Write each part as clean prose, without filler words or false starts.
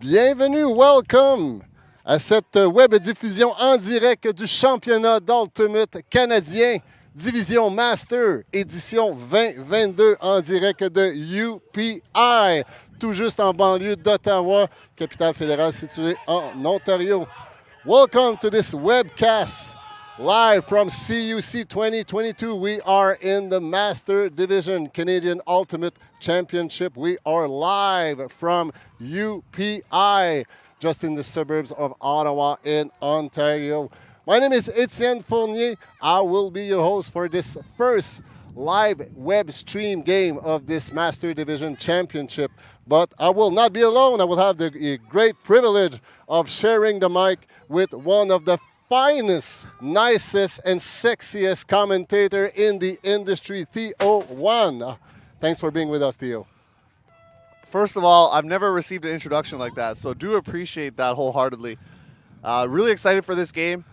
Bienvenue, welcome à cette web diffusion en direct du championnat d'Ultimate canadien, division Master, édition 2022 en direct de UPI, tout juste en banlieue d'Ottawa, capitale fédérale située en Ontario. Welcome to this webcast live from CUC 2022. We are in the Master Division Canadian Ultimate Championship. We are live from UPI, just in the suburbs of Ottawa in Ontario. My name is Etienne Fournier. I will be your host for this first live web stream game of this Master Division Championship. But I will not be alone. I will have the great privilege of sharing the mic with one of the finest, nicest, and sexiest commentator in the industry, Theo One. Thanks for being with us, Theo. First of all, I've never received an introduction like that, so do appreciate that wholeheartedly. Really excited for this game.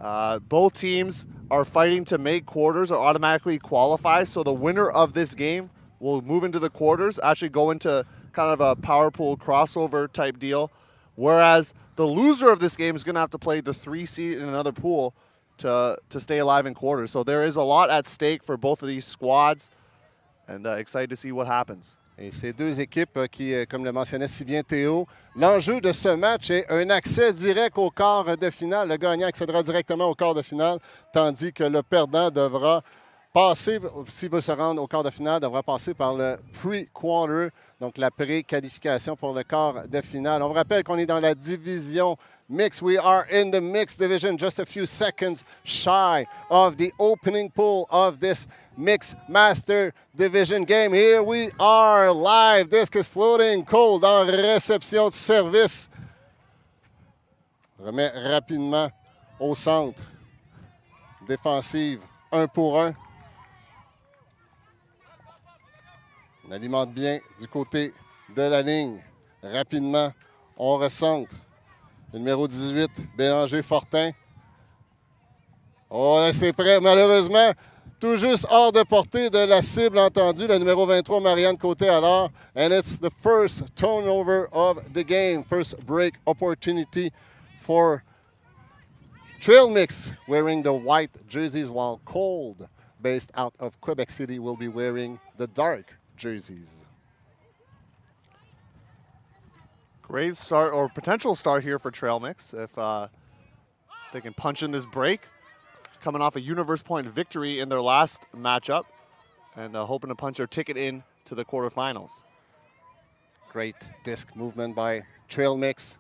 Both teams are fighting to make quarters or automatically qualify, so the winner of this game will move into the quarters, actually go into kind of a power pool crossover type deal, whereas the loser of this game is going to have to play the 3 seed in another pool to stay alive in quarters. So there is a lot at stake for both of these squads, and excited to see what happens. Et ces deux équipes qui, comme le mentionnait si bien Théo, l'enjeu de ce match est un accès direct au quart de finale. Le gagnant accédera directement au quart de finale, tandis que le perdant devra passer, s'il veut se rendre au quart de finale, devra passer par le pre-quarter, donc la pré-qualification pour le quart de finale. On vous rappelle qu'on est dans la division mix. We are in the mixed division, just a few seconds shy of the opening pool of this mixed master division game. Here we are live. Disc is floating. Qold en réception de service. Remet rapidement au centre. Défensive, 1 pour 1. On alimente bien du côté de la ligne. Rapidement, on recentre. Le numéro 18, Bélanger-Fortin. Oh, c'est prêt. Malheureusement, tout juste hors de portée de la cible entendue. Le numéro 23, Marianne Côté alors. And it's the first turnover of the game. First break opportunity for Trail Mix wearing the white jerseys, while Qold, based out of Quebec City, will be wearing the dark jerseys. Great start, or potential start here for Trail Mix if they can punch in this break. Coming off a Universe Point victory in their last matchup and hoping to punch their ticket in to the quarterfinals. Great disc movement by Trail Mix.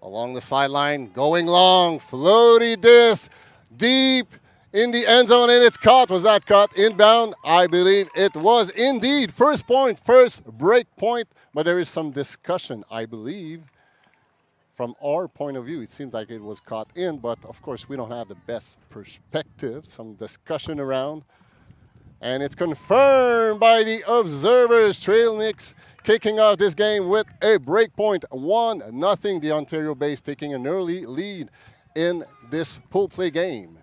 Along the sideline, going long, floaty disc, deep in the end zone, and it's caught. Was that caught inbound? I believe it was indeed. First point, first break point, but there is some discussion, I believe. From our point of view, it seems like it was caught in, but of course we don't have the best perspective. Some discussion around. And it's confirmed by the observers. Trail Mix kicking off this game with a break point, 1-0. The Ontario base taking an early lead in this pool play game.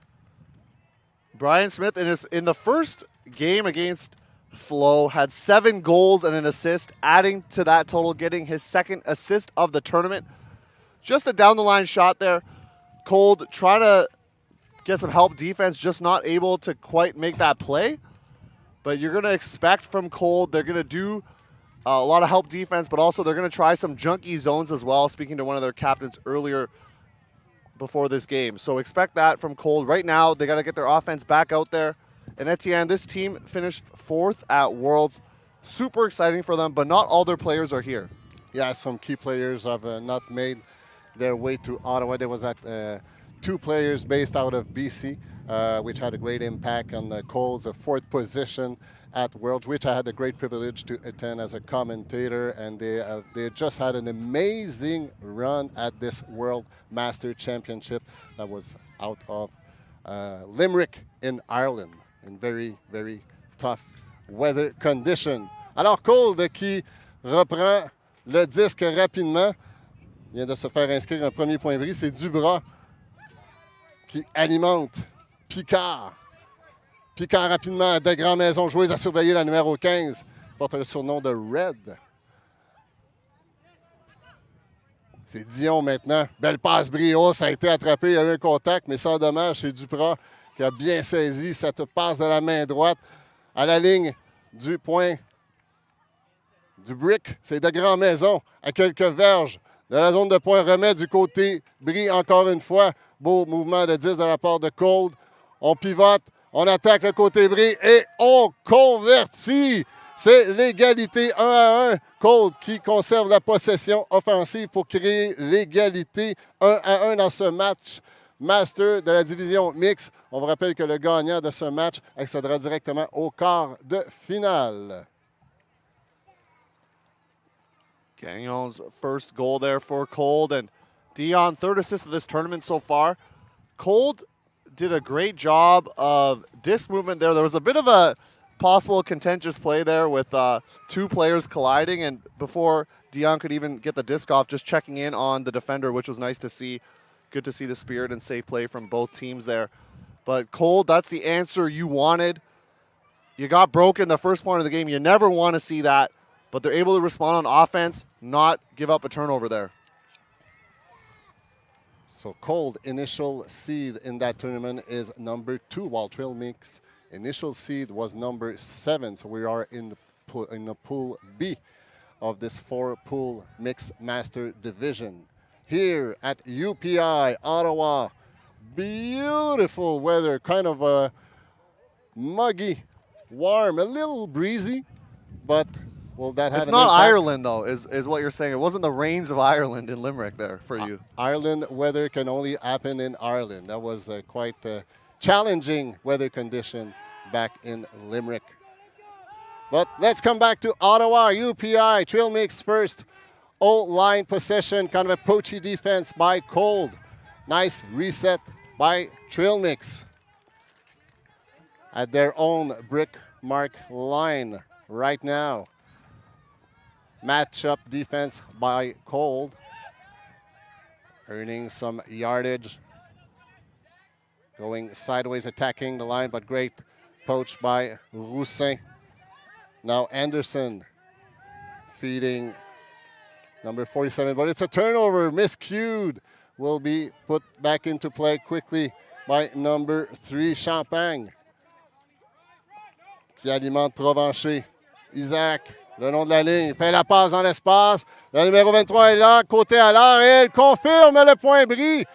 Brian Smith in the first game against Flow had 7 goals and an assist, adding to that total, getting his second assist of the tournament. Just a down-the-line shot there. Qold trying to get some help defense, just not able to quite make that play. But you're going to expect from Qold, they're going to do a lot of help defense, but also they're going to try some junkie zones as well, speaking to one of their captains earlier before this game. So expect that from Qold. Right now, they got to get their offense back out there. And Etienne, this team finished 4th at Worlds. Super exciting for them, but not all their players are here. Yeah, some key players have not made their way to Ottawa. There was that 2 players based out of BC, which had a great impact on the Qold's 4th position at Worlds, which I had the great privilege to attend as a commentator, and they just had an amazing run at this World Master Championship that was out of Limerick in Ireland in very, very tough weather conditions. Alors Qold qui reprend le disque rapidement. Vient de se faire inscrire un premier point bris. C'est Dubras qui alimente Picard. Picard rapidement de Grand Maison joueuse à surveiller la numéro 15. Porte le surnom de Red. C'est Dion maintenant. Belle passe brio, ça a été attrapé, il y a eu un contact, mais sans dommage, c'est Duprat qui a bien saisi cette passe de la main droite à la ligne du point du brick. C'est de Grand Maison à quelques verges de la zone de point. Remet du côté Brie encore une fois. Beau mouvement de 10 de la part de Qold. On pivote, on attaque le côté Brie et on convertit. C'est l'égalité 1-1. Qold qui conserve la possession offensive pour créer l'égalité 1-1 dans ce match Master de la division mixte. On vous rappelle que le gagnant de ce match accédera directement au quart de finale. Gagnon's first goal there for Qold, and Dion, third assist of this tournament so far. Qold did a great job of disc movement there. There was a bit of a possible contentious play there with two players colliding, and before Dion could even get the disc off, just checking in on the defender, which was nice to see. Good to see the spirit and safe play from both teams there. But Qold, that's the answer you wanted. You got broken the first point of the game. You never want to see that, but they're able to respond on offense, not give up a turnover there. So Qold initial seed in that tournament is number 2, while Trail Mix initial seed was number 7. So we are in the pool B of this 4-pool mixed master division. Here at UPI, Ottawa, beautiful weather, kind of muggy, warm, a little breezy, but will that have It's an not impact? Ireland, though, is what you're saying. It wasn't the rains of Ireland in Limerick there for you. Ireland weather can only happen in Ireland. That was quite a challenging weather condition back in Limerick. But let's come back to Ottawa, UPI, Trail Mix first. O-line possession, kind of a poachy defense by Qold. Nice reset by Trail Mix at their own brick mark line right now. Match-up defense by Qold, earning some yardage. Going sideways, attacking the line, but great poach by Roussin. Now Anderson feeding number 47, but it's a turnover, miscued. Will be put back into play quickly by number 3, Champagne, qui alimente Provencher. Isaac, le long de la ligne, fait la passe dans l'espace. Le numéro 23 est là, côté à l'heure, et il confirme le point Brie.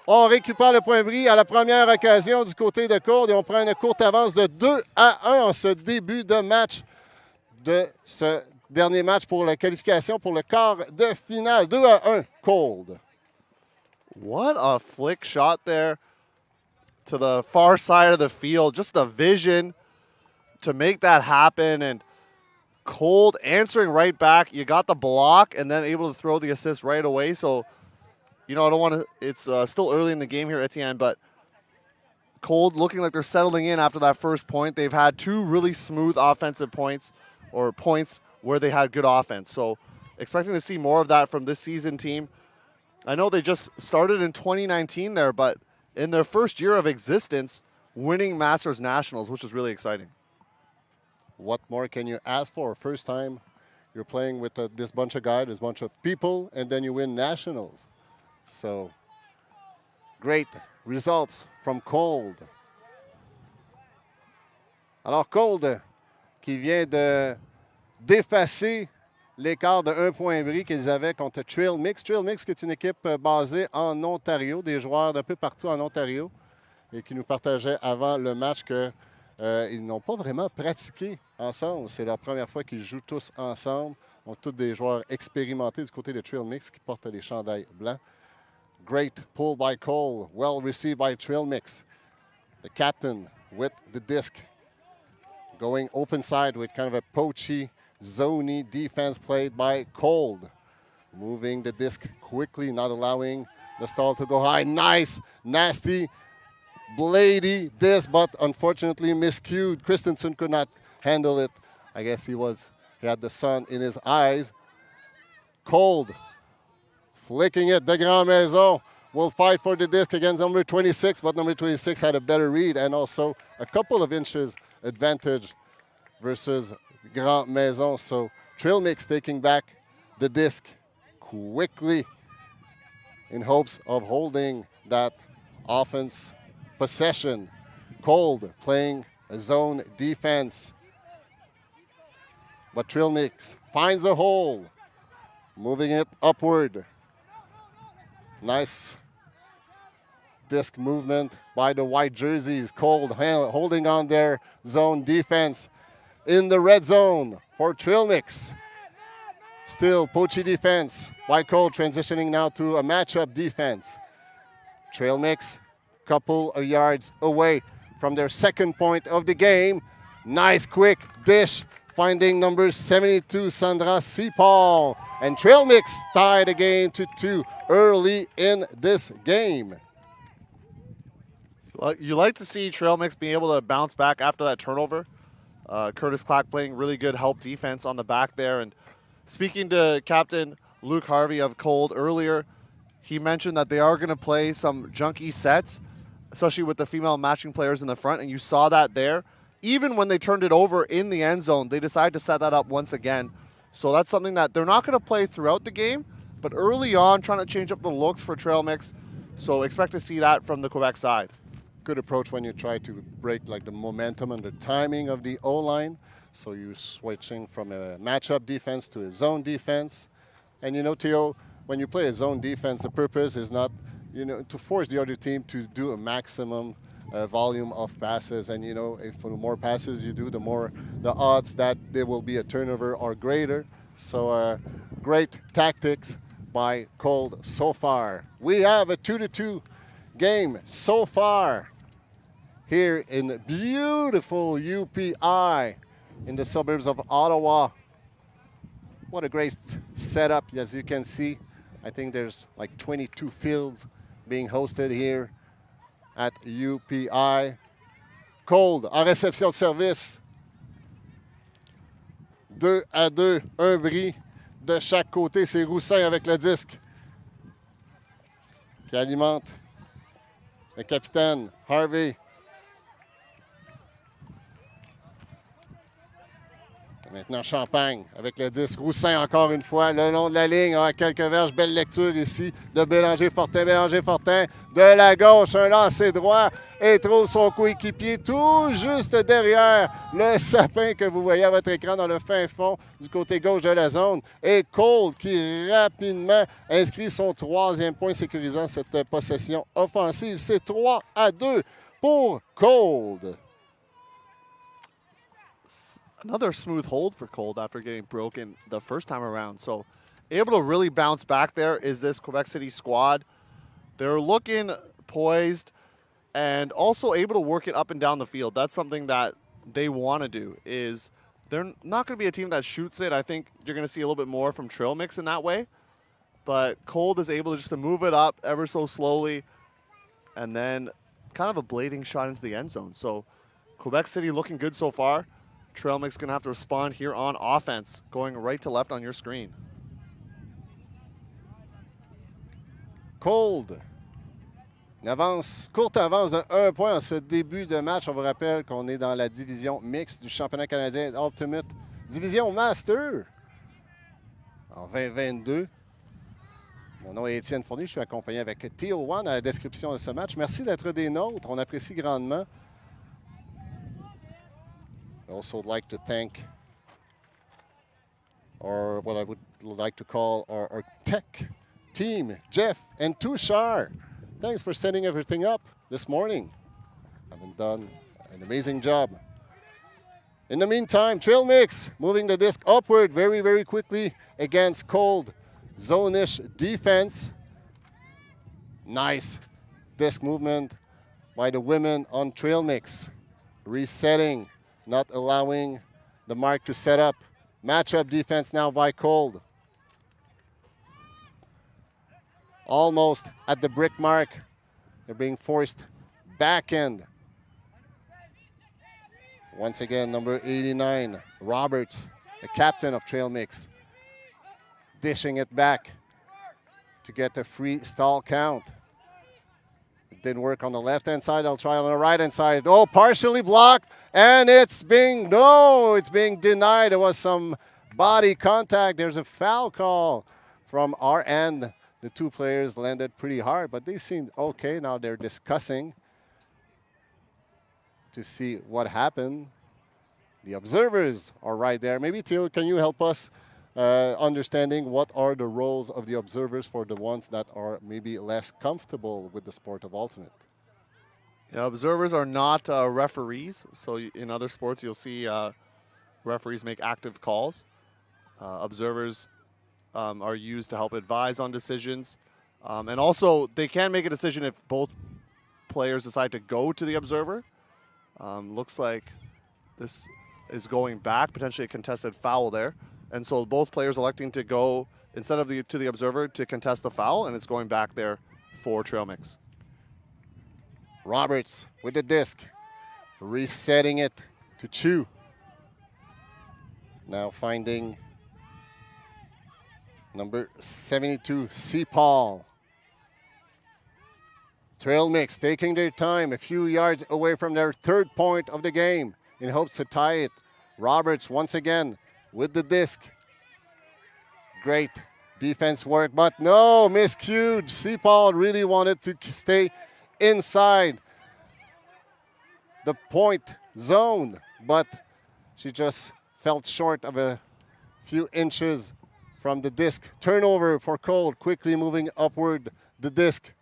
On récupère le point Brie à la première occasion du côté de Qold et on prend une courte avance de 2-1 en ce début de match, de ce dernier match pour la qualification pour le quart de finale. 2-1, Qold. What a flick shot there to the far side of the field. Just the vision to make that happen, and Qold answering right back. You got the block and then able to throw the assist right away. So, you know, I don't want to, it's still early in the game here, Etienne, but Qold looking like they're settling in after that first point. They've had 2 really smooth offensive points, or points where they had good offense. So expecting to see more of that from this season team. I know they just started in 2019 there, but in their first year of existence, winning Masters Nationals, which is really exciting. What more can you ask for? First time you're playing with this bunch of guys, this bunch of people, and then you win Nationals. So great results from Qold. Alors Qold qui vient de d'effacer l'écart de 1 point Brie qu'ils avaient contre Trail Mix. Trail Mix qui est une équipe basée en Ontario, des joueurs d'un peu partout en Ontario et qui nous partageaient avant le match qu'ils n'ont pas vraiment pratiqué ensemble. C'est la première fois qu'ils jouent tous ensemble. Donc, tous des joueurs expérimentés du côté de Trail Mix qui portent les chandails blancs. Great pull by Qold, well received by Trail Mix. The captain with the disc going open side with kind of a poachy, zony defense played by Qold. Moving the disc quickly, not allowing the stall to go high. Nice, nasty, blady disc, but unfortunately miscued. Christensen could not handle it. I guess he had the sun in his eyes. Qold flicking it. De Grand Maison will fight for the disc against number 26, but number 26 had a better read and also a couple of inches advantage versus Grand Maison. So Trail Mix taking back the disc quickly. in hopes of holding that offense possession. Qold playing a zone defense. But Trilmix finds a hole, moving it upward. Nice disc movement by the white jerseys. Qold holding on their zone defense in the red zone for Trilmix. Still poachy defense by Qold, transitioning now to a matchup defense. Trilmix, couple of yards away from their second point of the game. Nice quick dish, finding number 72, Sandra Seapaul. And Trilmix tied the game to 2 early in this game. Well, you like to see Trilmix being able to bounce back after that turnover. Curtis Clack playing really good help defense on the back there. And speaking to Captain Luke Harvey of Qold earlier, he mentioned that they are going to play some junky sets, especially with the female matching players in the front, and you saw that there. Even when they turned it over in the end zone, they decided to set that up once again. So that's something that they're not going to play throughout the game, but early on, trying to change up the looks for Trilmix. So expect to see that from the Quebec side. Good approach when you try to break like the momentum and the timing of the O-line. So you're switching from a matchup defense to a zone defense. And you know, Theo, when you play a zone defense, the purpose is not, to force the other team to do a maximum volume of passes. And if the more passes you do, the more the odds that there will be a turnover are greater. So great tactics by Qold so far. We have a 2-2 game so far here in beautiful UPI in the suburbs of Ottawa. What a great setup, as you can see. I think there's like 22 fields being hosted here at UPI. Qold en réception de service. 2-2, un bris de chaque côté. C'est Roussin avec le disque qui alimente le capitaine Harvey. Maintenant, Champagne avec le disque. Roussin encore une fois, le long de la ligne, à quelques verges. Belle lecture ici de Bélanger-Fortin. Bélanger-Fortin de la gauche, un lancer droit et trouve son coéquipier tout juste derrière le sapin que vous voyez à votre écran dans le fin fond du côté gauche de la zone. Et Qold qui rapidement inscrit son 3e point, sécurisant cette possession offensive. C'est 3-2 pour Qold. Another smooth hold for Qold after getting broken the first time around. So able to really bounce back there is this Quebec City squad. They're looking poised and also able to work it up and down the field. That's something that they want to do. Is they're not going to be a team that shoots it. I think you're going to see a little bit more from Trilmix in that way. But Qold is able to just to move it up ever so slowly and then kind of a blading shot into the end zone. So Quebec City looking good so far. Trilmix going to have to respond here on offense, going right to left on your screen. Qold. Une avance, courte avance de 1 point en ce début de match. On vous rappelle qu'on est dans la division mixte du championnat canadien Ultimate Division Master en 2022. Mon nom est Étienne Fournier. Je suis accompagné avec Theo One à la description de ce match. Merci d'être des nôtres. On apprécie grandement. I also like to thank, or what I would like to call our tech team, Jeff and Tushar. Thanks for setting everything up this morning. Having done an amazing job. In the meantime, Trilmix moving the disc upward very, very quickly against Qold. Zone-ish defense. Nice disc movement by the women on Trilmix. Resetting. Not allowing the mark to set up. Matchup defense now by Qold. Almost at the brick mark. They're being forced back end. Once again, number 89, Roberts, the captain of Trilmix, dishing it back to get a free stall count. Didn't work on the left-hand side. I'll try on the right-hand side. Oh, partially blocked, and it's being denied. There was some body contact. There's a foul call from our end. the two players landed pretty hard, but they seemed okay. Now they're discussing to see what happened. The observers are right there. Maybe, Theo, can you help us understanding what are the roles of the observers for the ones that are maybe less comfortable with the sport of ultimate? Yeah, observers are not referees. So in other sports, you'll see referees make active calls. Observers are used to help advise on decisions. And also, they can make a decision if both players decide to go to the observer. Looks like this is going back, potentially a contested foul there. And so both players electing to go, instead of to the observer, to contest the foul, and it's going back there for Trail Mix. Roberts with the disc, resetting it to Chu. Now finding number 72, C. Paul. Trail Mix taking their time, a few yards away from their third point of the game in hopes to tie it. Roberts once again with the disc. Great defense work, but no, miscued. C. Paul really wanted to stay inside the point zone, but she just fell short of a few inches from the disc. Turnover for Qold, quickly moving upward the disc.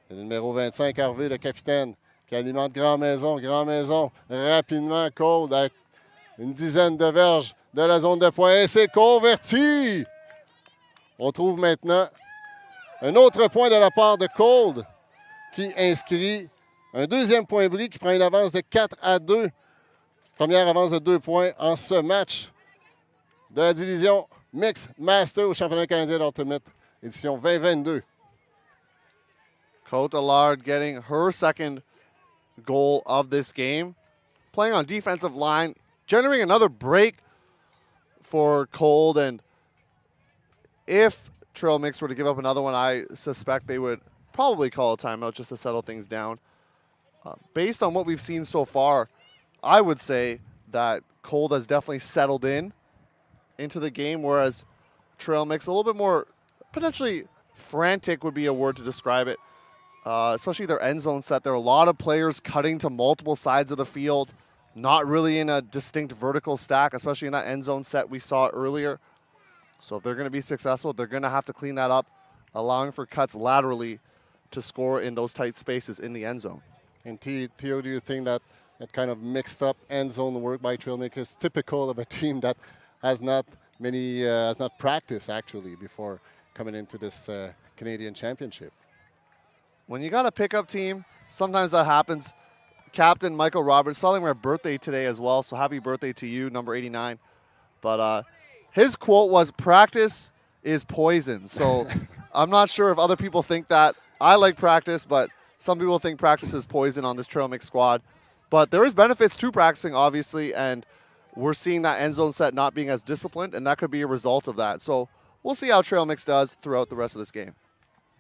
C'est le numéro 25, Harvey, le capitaine, qui alimente Grand Maison. Grand Maison, rapidement, Qold, à une dizaine de verges de la zone de point. Et c'est converti! On trouve maintenant un autre point de la part de Qold, qui inscrit un deuxième point bris, qui prend une avance de 4-2. Première avance de 2 points en ce match de la division Mix Master au championnat canadien d'Ultimate, édition 2022. Côte Allard getting her second goal of this game. Playing on defensive line, generating another break for Qold. And if Trail Mix were to give up another one, I suspect they would probably call a timeout just to settle things down. Based on what we've seen so far, I would say that Qold has definitely settled into the game, whereas Trail Mix a little bit more potentially frantic would be a word to describe it. Especially their end zone set. There are a lot of players cutting to multiple sides of the field, not really in a distinct vertical stack, especially in that end zone set we saw earlier. So if they're going to be successful, they're going to have to clean that up, allowing for cuts laterally to score in those tight spaces in the end zone. And Theo, do you think that that kind of mixed up end zone work by Trail Mix is typical of a team that has not practiced actually before coming into this Canadian Championship? When you got a pickup team, sometimes that happens. Captain Michael Roberts, celebrating my birthday today as well, so happy birthday to you, number 89. But his quote was, "Practice is poison." So I'm not sure if other people think that. I like practice, but some people think practice is poison on this Trail Mix squad. But there is benefits to practicing, obviously, and we're seeing that end zone set not being as disciplined, and that could be a result of that. So we'll see how Trail Mix does throughout the rest of this game.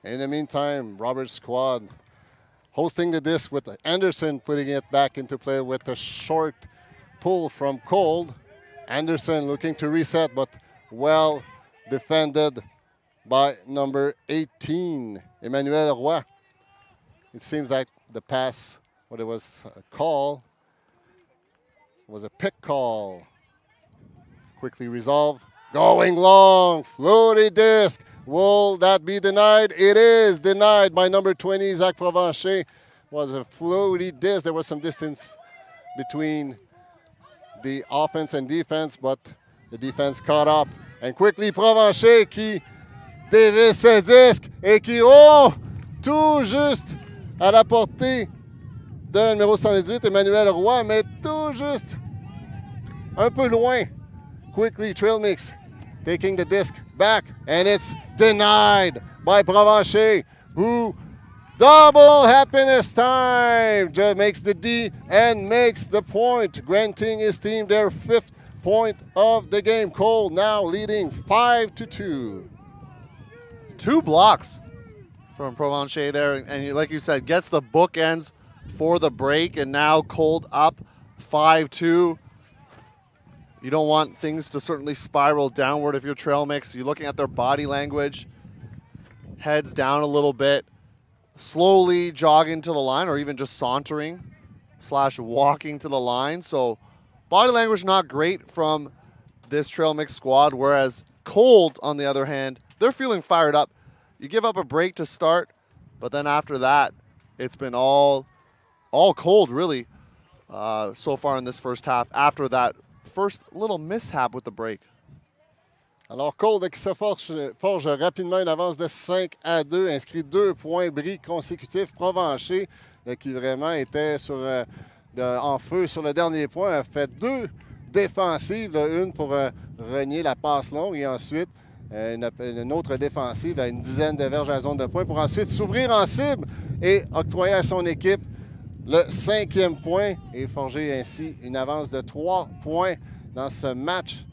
In the meantime, Robert's squad hosting the disc with Anderson putting it back into play with a short pull from Qold. Anderson looking to reset, but well defended by number 18, Emmanuel Roy. It seems like the pass, what it was a call, was a pick call. Quickly resolved. Going long, floaty disc. Will that be denied? It is denied by number 20, Zach Provencher. Was a floaty disc. There was some distance between the offense and defense, but the defense caught up. And quickly, Provencher qui dévisse ce disque et qui, tout juste à la portée de numéro 118, Emmanuel Roy, mais tout juste un peu loin. Quickly, Trail Mix taking the disc back, and it's denied by Provencher, who double happiness time makes the D and makes the point, granting his team their 5th point of the game. Qold now leading 5-2. 2 blocks from Provencher there, and like you said, gets the bookends for the break, and now Qold up 5-2. You don't want things to certainly spiral downward if you're trail mix. You're looking at their body language, heads down a little bit, slowly jogging to the line or even just sauntering / walking to the line. So body language not great from this trail mix squad, whereas Qold, on the other hand, they're feeling fired up. You give up a break to start, but then after that, it's been all Qold, really, so far in this first half, after that first little mishap with the break. Alors, Qold qui se forge rapidement une avance de 5-2, inscrit 2 points bris consécutifs. Provencher, qui vraiment était en feu sur le dernier point, a fait 2 défensives, une pour renier la passe longue et ensuite une autre défensive à une dizaine de verges à la zone de points pour ensuite s'ouvrir en cible et octroyer à son équipe le 5e point et forger ainsi une avance de 3 points dans ce match.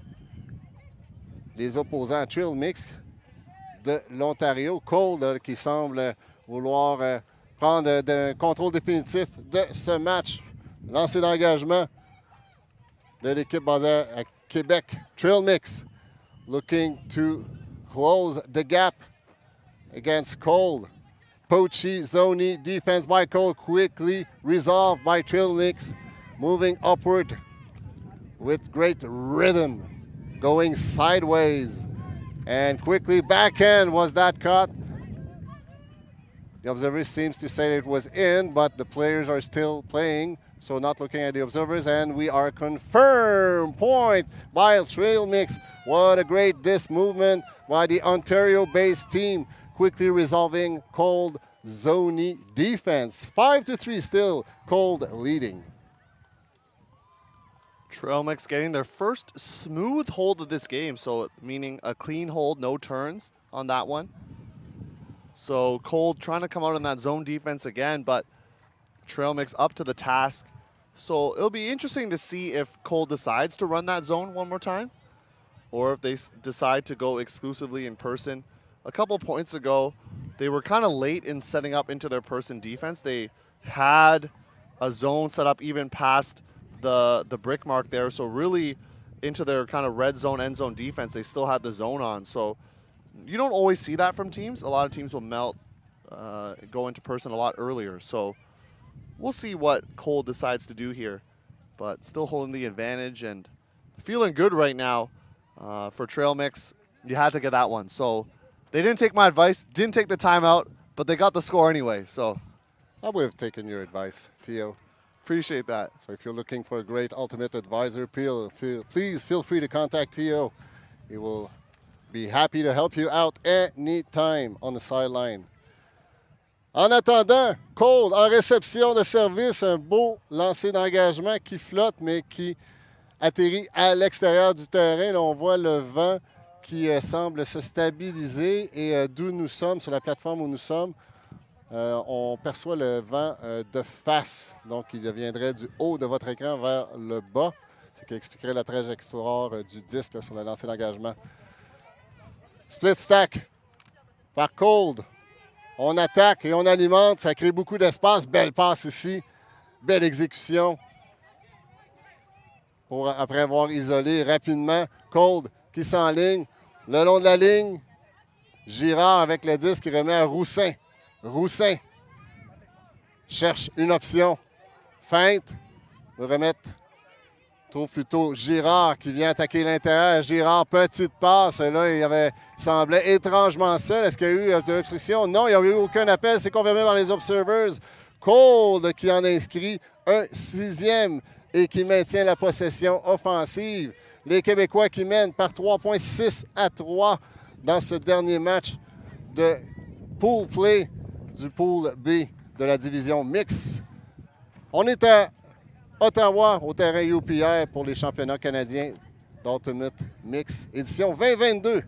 Les opposants Trail Mix de l'Ontario. Qold qui semble vouloir prendre un contrôle définitif de ce match. Lancé d'engagement de l'équipe basée à Québec. Trail Mix looking to close the gap against Qold. Poachy, Zoni, defense by Qold, quickly resolved by Trail Mix. Moving upward with great rhythm. Going sideways. And quickly backhand was that caught. The observer seems to say it was in, but the players are still playing. So not looking at the observers, and we are confirmed. Point by Trail Mix. What a great disc movement by the Ontario-based team. Quickly resolving Qold Zoni defense. 5-3 still, Qold leading. Trail Mix getting their first smooth hold of this game, so meaning a clean hold, no turns on that one. So Qold trying to come out in that zone defense again, but Trail Mix up to the task. So it'll be interesting to see if Qold decides to run that zone one more time or if they decide to go exclusively in person. A couple points ago, they were kind of late in setting up into their person defense. They had a zone set up even past the brick mark there. So really into their kind of red zone, end zone defense, they still had the zone on. So you don't always see that from teams. A lot of teams will go into person a lot earlier. So we'll see what Qold decides to do here, but still holding the advantage and feeling good right now for Trail Mix. You had to get that one. So they didn't take my advice, didn't take the timeout, but they got the score anyway. So I would have taken your advice, Tio. Appreciate that. So if you're looking for a great ultimate advisor, please feel free to contact Tio. He will be happy to help you out anytime on the sideline. En attendant, Qold en réception de service, un beau lancer d'engagement qui flotte, mais qui atterrit à l'extérieur du terrain. Là, on voit le vent qui semble se stabiliser et d'où nous sommes, sur la plateforme où nous sommes, on perçoit le vent de face. Donc, il viendrait du haut de votre écran vers le bas, ce qui expliquerait la trajectoire du disque là, sur le lancer d'engagement. Split stack par Qold. On attaque et on alimente. Ça crée beaucoup d'espace. Belle passe ici. Belle exécution. Après avoir isolé rapidement Qold qui s'enligne. Le long de la ligne, Girard avec le disque qui remet à Roussin. Roussin cherche une option. Feinte. Le remettre. Trouve plutôt Girard qui vient attaquer l'intérieur. Girard, petite passe. Et là, il semblait étrangement seul. Est-ce qu'il y a eu de l'obstruction? Non, il n'y a eu aucun appel. C'est confirmé par les observers. Qold qui en inscrit un 6e et qui maintient la possession offensive. Les Québécois qui mènent par 3,6-3 dans ce dernier match de pool play du pool B de la division mix. On est à Ottawa, au terrain UPR pour les championnats canadiens d'Ultimate Mix, édition 2022.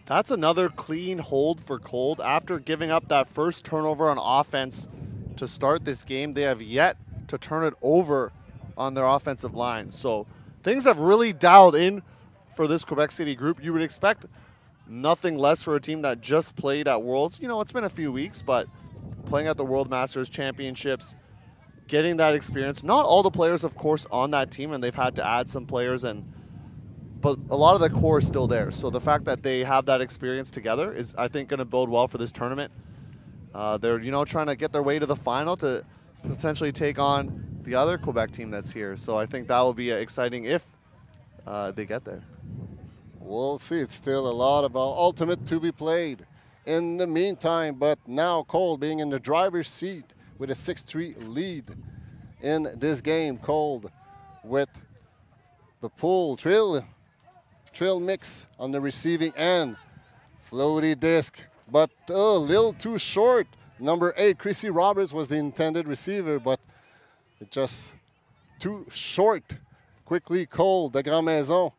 That's another clean hold for Qold. After giving up that first turnover on offense to start this game, they have yet to turn it over on their offensive line. So things have really dialed in for this Quebec City group. You would expect nothing less for a team that just played at Worlds. You know, it's been a few weeks, but playing at the World Masters Championships, getting that experience. Not all the players, of course, on that team, and they've had to add some players, but a lot of the core is still there. So the fact that they have that experience together is, I think, going to bode well for this tournament. They're, trying to get their way to the final to potentially take on the other Quebec team that's here. So I think that will be exciting if they get there. We'll see. It's still a lot of ultimate to be played in the meantime. But now Qold being in the driver's seat with a 6-3 lead in this game. Qold with the pull. Trail mix on the receiving end. Floaty disc, but a little too short. Number 8, Chrissy Roberts was the intended receiver, but it just too short. Quickly, Qold de Grand Maison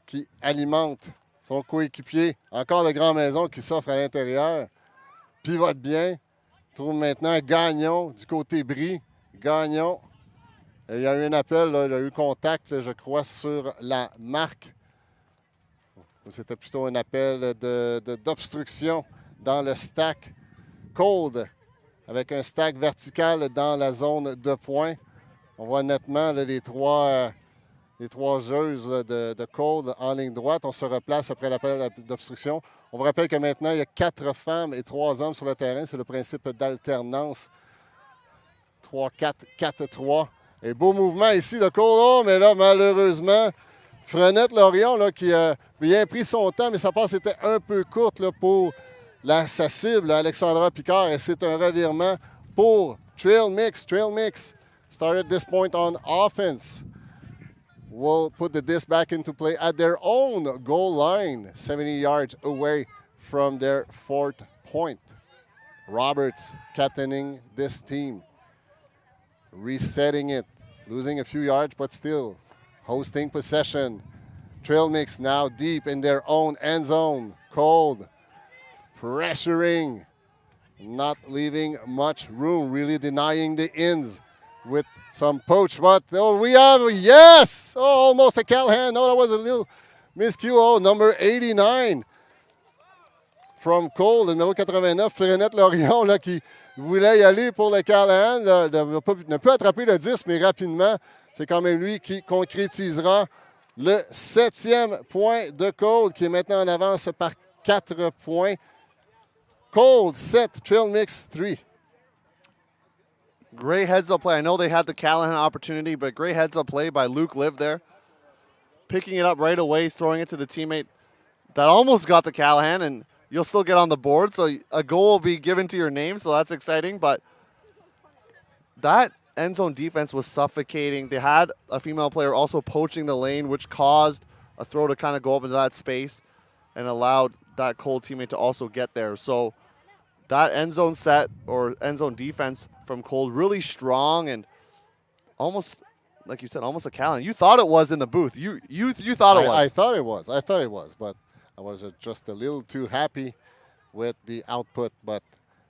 qui alimente son coéquipier. Encore de Grand Maison qui s'offre à l'intérieur. Pivote bien. Trouve maintenant Gagnon du côté Brie. Gagnon. Et il y a eu un appel, là, il y a eu contact, je crois, sur la marque. C'était plutôt un appel d'obstruction dans le stack. Qold avec un stack vertical dans la zone de points. On voit nettement là, les trois joueuses de Qold en ligne droite. On se replace après l'appel d'obstruction. On vous rappelle que maintenant, il y a 4 femmes et 3 hommes sur le terrain. C'est le principe d'alternance. 3-4, 4-3. Et beau mouvement ici de Qold. Oh, mais là, malheureusement, Frenette-Lorion là, qui a bien pris son temps, mais sa passe était un peu courte là, pour sa cible, Alexandra Picard. Et c'est un revirement pour Trail Mix. Trail Mix started this point on offense. Will put the disc back into play at their own goal line, 70 yards away from their 4th point. Roberts captaining this team. Resetting it, losing a few yards, but still hosting possession. Trail Mix now deep in their own end zone. Qold pressuring, not leaving much room, really denying the ins with some poach. But we have, yes! Oh, almost a Callahan. No, that was a little miscue. Oh, number 89 from Qold, le numéro 89, Frenette-Lorion, là, qui voulait y aller pour le Callahan. Ne peut attraper le 10, mais rapidement, c'est quand même lui qui concrétisera le 7e point de Qold, qui est maintenant en avance par 4 points. Qold 7, Trail Mix 3. Great heads-up play. I know they had the Callahan opportunity, but great heads-up play by Luke Liv there. Picking it up right away, throwing it to the teammate that almost got the Callahan, and you'll still get on the board. So a goal will be given to your name, so that's exciting. But that end zone defense was suffocating. They had a female player also poaching the lane, which caused a throw to kind of go up into that space and allowed that Qold teammate to also get there. So that end zone set or end zone defense from Qold really strong and almost, like you said, almost a Callahan. You thought it was in the booth. You thought it was. I thought it was, but I was just a little too happy with the output. But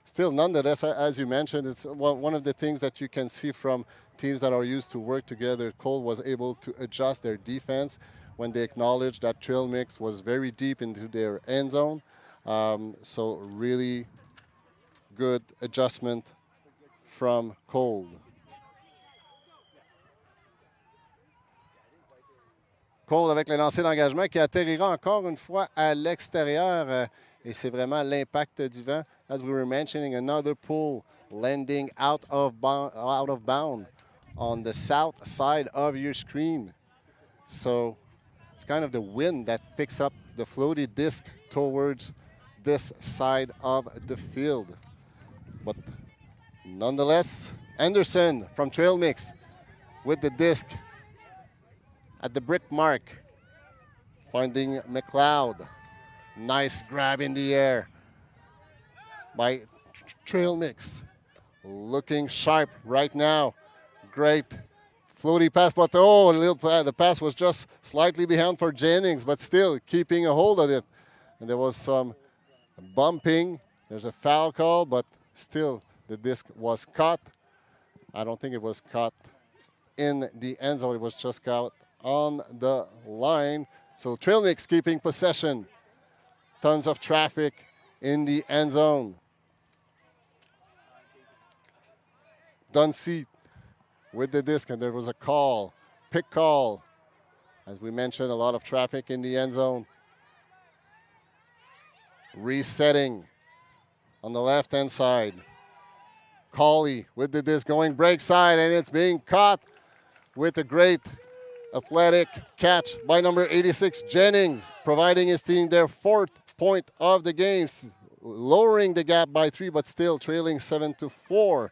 still, nonetheless, as you mentioned, it's one of the things that you can see from teams that are used to work together. Qold was able to adjust their defense when they acknowledged that Trail Mix was very deep into their end zone. So really good adjustment from Qold. Qold avec le lancer d'engagement qui atterrira encore une fois à l'extérieur. Et c'est vraiment l'impact du vent. As we were mentioning, another pull landing out of bound on the south side of your screen. So it's kind of the wind that picks up the floaty disc towards this side of the field. But nonetheless, Anderson from Trail Mix with the disc at the brick mark, finding McLeod. Nice grab in the air by Trail Mix. Looking sharp right now. Great floaty pass, but the pass was just slightly behind for Jennings, but still keeping a hold of it. And there was some bumping. There's a foul call, but still the disc was caught. I don't think it was caught in the end zone. It was just caught on the line. So Trail Mix keeping possession. Tons of traffic in the end zone. Dunseat with the disc, and there was a call, pick call. As we mentioned, a lot of traffic in the end zone. Resetting on the left-hand side. Cawley with the disc going break side, and it's being caught with a great athletic catch by number 86, Jennings, providing his team their 4th point of the game, lowering the gap by 3, but still trailing 7-4.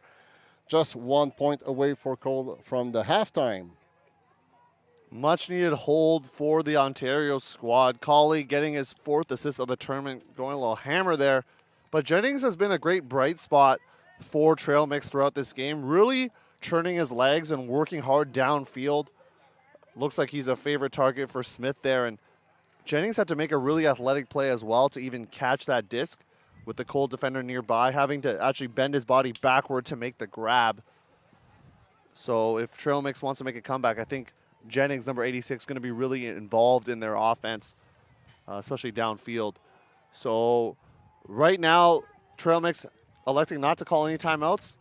Just 1 point away for Qold from the halftime. Much needed hold for the Ontario squad. Cawley getting his 4th assist of the tournament, going a little hammer there. But Jennings has been a great bright spot for Trail Mix throughout this game, really churning his legs and working hard downfield. Looks like he's a favorite target for Smith there. And Jennings had to make a really athletic play as well to even catch that disc with the Qold defender nearby, having to actually bend his body backward to make the grab. So if Trail Mix wants to make a comeback, I think Jennings, number 86, is going to be really involved in their offense, especially downfield. So right now, Trail Mix electing not to call any timeouts,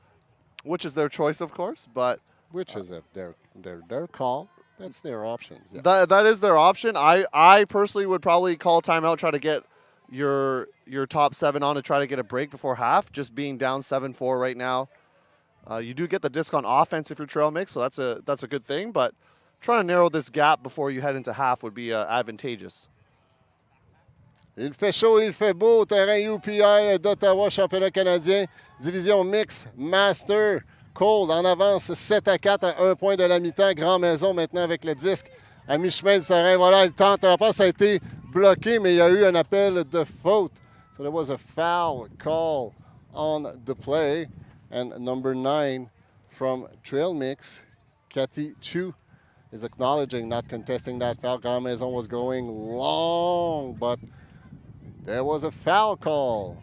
which is their choice, of course. But which is their call. That's their options. Yeah. That is their option. I personally would probably call timeout, try to get your top 7 on to try to get a break before half, just being down 7-4 right now. You do get the disc on offense if you're Trail Mix, so that's a good thing. But trying to narrow this gap before you head into half would be advantageous. Il fait chaud, il fait beau. Terrain UPI d'Ottawa, championnat canadien, division mix, master. Qold en avance 7-4 à 1 point de la mi-temps. Grand Maison maintenant avec le disque à mi-chemin du terrain. Voilà, il tente. La passe a été bloquée, mais il y a eu un appel de faute. So there was a foul call on the play. And number 9 from Trail Mix, Cathy Chu, is acknowledging not contesting that foul. Grand Maison was going long, but there was a foul call.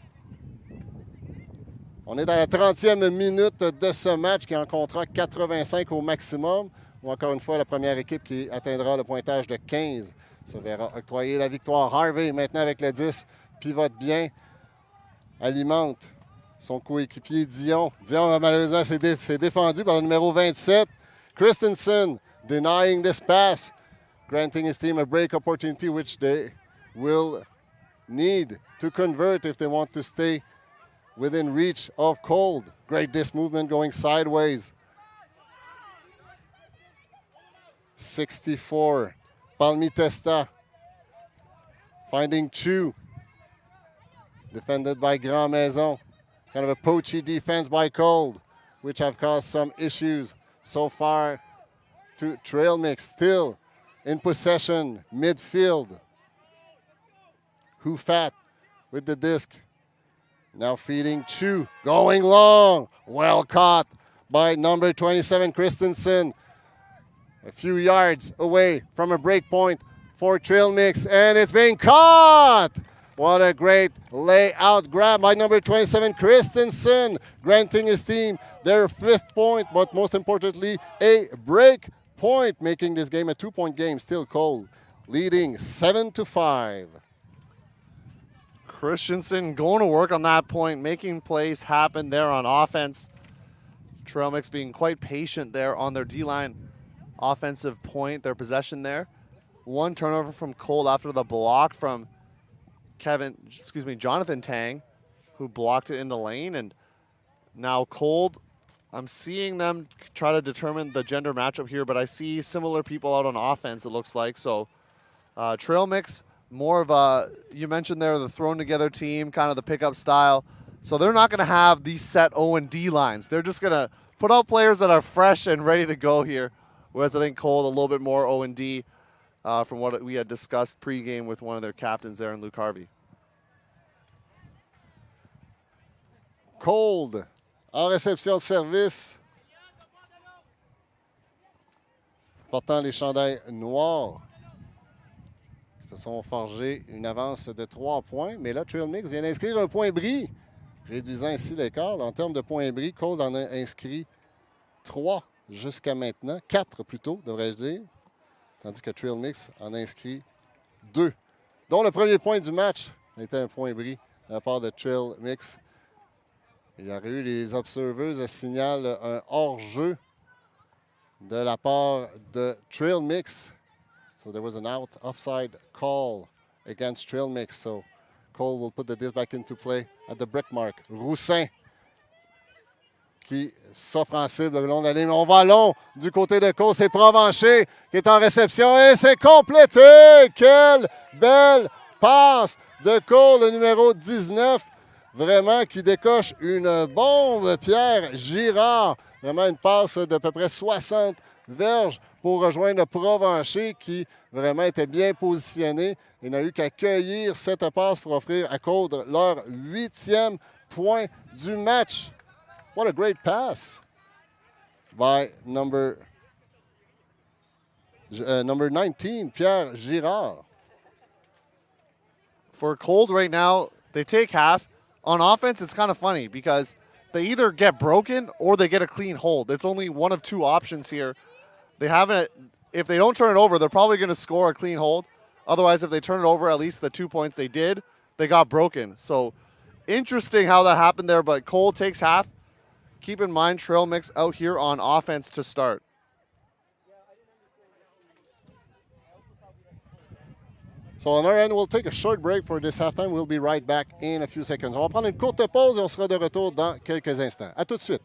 On est à la 30e minute de ce match qui en comptera 85 au maximum. Ou encore une fois, la première équipe qui atteindra le pointage de 15 se verra octroyer la victoire. Harvey, maintenant avec le 10, pivote bien, alimente son coéquipier Dion. Dion, malheureusement, s'est défendu par le numéro 27. Christensen denying this pass, granting his team a break opportunity, which they will need to convert if they want to stay within reach of Qold. Great disc movement going sideways. 64. Palmi Testa finding Chu. Defended by Grand Maison. Kind of a poachy defense by Qold, which have caused some issues so far to Trail Mix. Still in possession, midfield. Hufat with the disc. Now feeding Chu, going long. Well caught by number 27, Christensen. A few yards away from a break point for Trail Mix, and it's being caught. What a great layout grab by number 27, Christensen, granting his team their 5th point, but most importantly, a break point, making this game a 2-point game. Still Qold, leading 7-5. Christensen going to work on that point, making plays happen there on offense. Trail Mix being quite patient there on their D-line offensive point, their possession there. 1 turnover from Qold after the block from Jonathan Tang, who blocked it in the lane. And now Qold, I'm seeing them try to determine the gender matchup here, but I see similar people out on offense, it looks like. So Trail Mix, more of a, you mentioned there, the thrown together team, kind of the pickup style. So they're not going to have these set O&D lines. They're just going to put out players that are fresh and ready to go here. Whereas I think Qold a little bit more O&D from what we had discussed pregame with one of their captains there in Luke Harvey. Qold en réception de service, portant les chandails noirs. Se sont forgés une avance de 3 points. Mais là, Trail Mix vient d'inscrire un point bris, réduisant ainsi l'écart. En termes de points bris, Qold en a inscrit 3 jusqu'à maintenant. 4 plutôt, devrais-je dire. Tandis que Trail Mix en a inscrit 2. Dont le premier point du match était un point bris de la part de Trail Mix. Il y aurait eu les observers signalent un hors-jeu de la part de Trail Mix. So there was an offside call against Trail Mix. So Qold will put the disc back into play at the brick mark. Roussin qui s'offre en cible le long de la ligne. On va long du côté de Qold. C'est Provencher qui est en réception et c'est complété. Quelle belle passe de Qold, le numéro 19. Vraiment qui décoche une bombe. Pierre Girard. Vraiment une passe d'à peu près 60 verges pour rejoindre Provencher qui vraiment était bien positionné. Il n'a eu qu'à cueillir cette passe pour offrir à Qold leur 8e point du match. What a great pass by number 19, Pierre Girard. For Qold right now, they take half. On offense, it's kind of funny because they either get broken or they get a clean hold. It's only one of two options here. They haven't. If they don't turn it over, they're probably going to score a clean hold. Otherwise, if they turn it over, at least the 2 points they did, they got broken. So interesting how that happened there, but Qold takes half. Keep in mind, Trail Mix out here on offense to start. So on our end, we'll take a short break for this halftime. We'll be right back in a few seconds. On va prendre une courte pause et on sera de retour dans quelques instants. À tout de suite.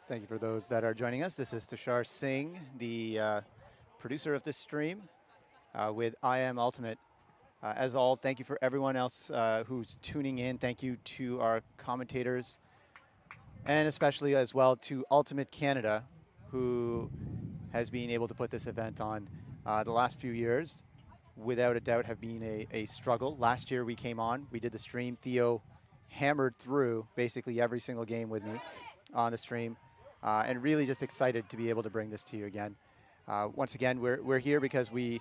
Thank you for those that are joining us. This is Tushar Singh, the producer of this stream with I Am Ultimate. As all, thank you for everyone else who's tuning in. Thank you to our commentators and especially as well to Ultimate Canada, who has been able to put this event on. The last few years, without a doubt, have been a struggle. Last year we came on, we did the stream. Theo hammered through basically every single game with me on the stream, and really just excited to be able to bring this to you again. Once again, we're here because we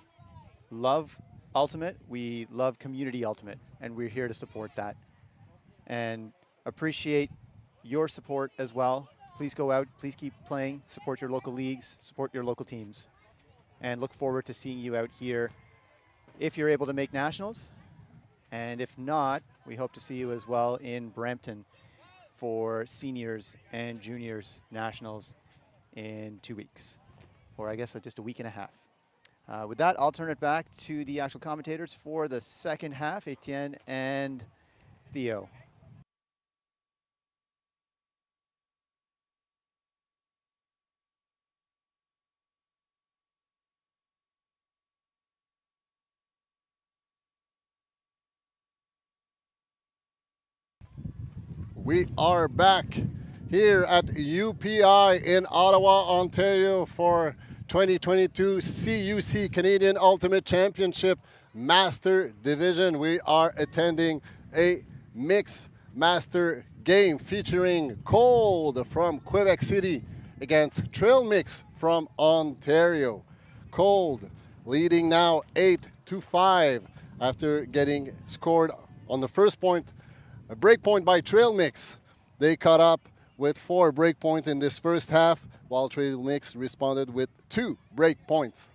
love Ultimate, we love community Ultimate, and we're here to support that. And appreciate your support as well. Please go out, please keep playing, support your local leagues, support your local teams, and look forward to seeing you out here if you're able to make nationals. And if not, we hope to see you as well in Brampton for seniors and juniors nationals in 2 weeks, or I guess just a week and a half. With that, I'll turn it back to the actual commentators for the second half, Etienne and Theo. We are back here at UPI in Ottawa, Ontario for 2022 CUC Canadian Ultimate Championship Master Division. We are attending a mixed master game featuring Qold from Quebec City against Trail Mix from Ontario. Qold leading now 8-5 after getting scored on the first point. A break point by Trail Mix. They caught up with 4 break points in this first half, while Trail Mix responded with 2 break points.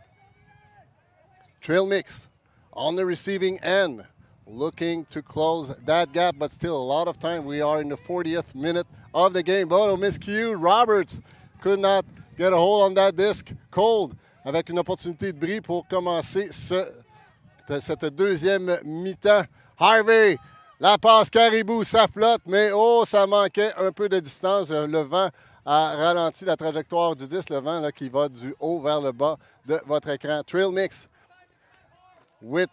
Trail Mix on the receiving end, looking to close that gap, but still a lot of time. We are in the 40th minute of the game. But miscue, Roberts could not get a hold on that disc. Qold avec une opportunité de bris pour commencer cette deuxième mi-temps. Harvey, la passe Caribou, ça flotte, mais oh, ça manquait un peu de distance. Le vent a ralenti la trajectoire du disque, le vent là, qui va du haut vers le bas de votre écran. Trail Mix with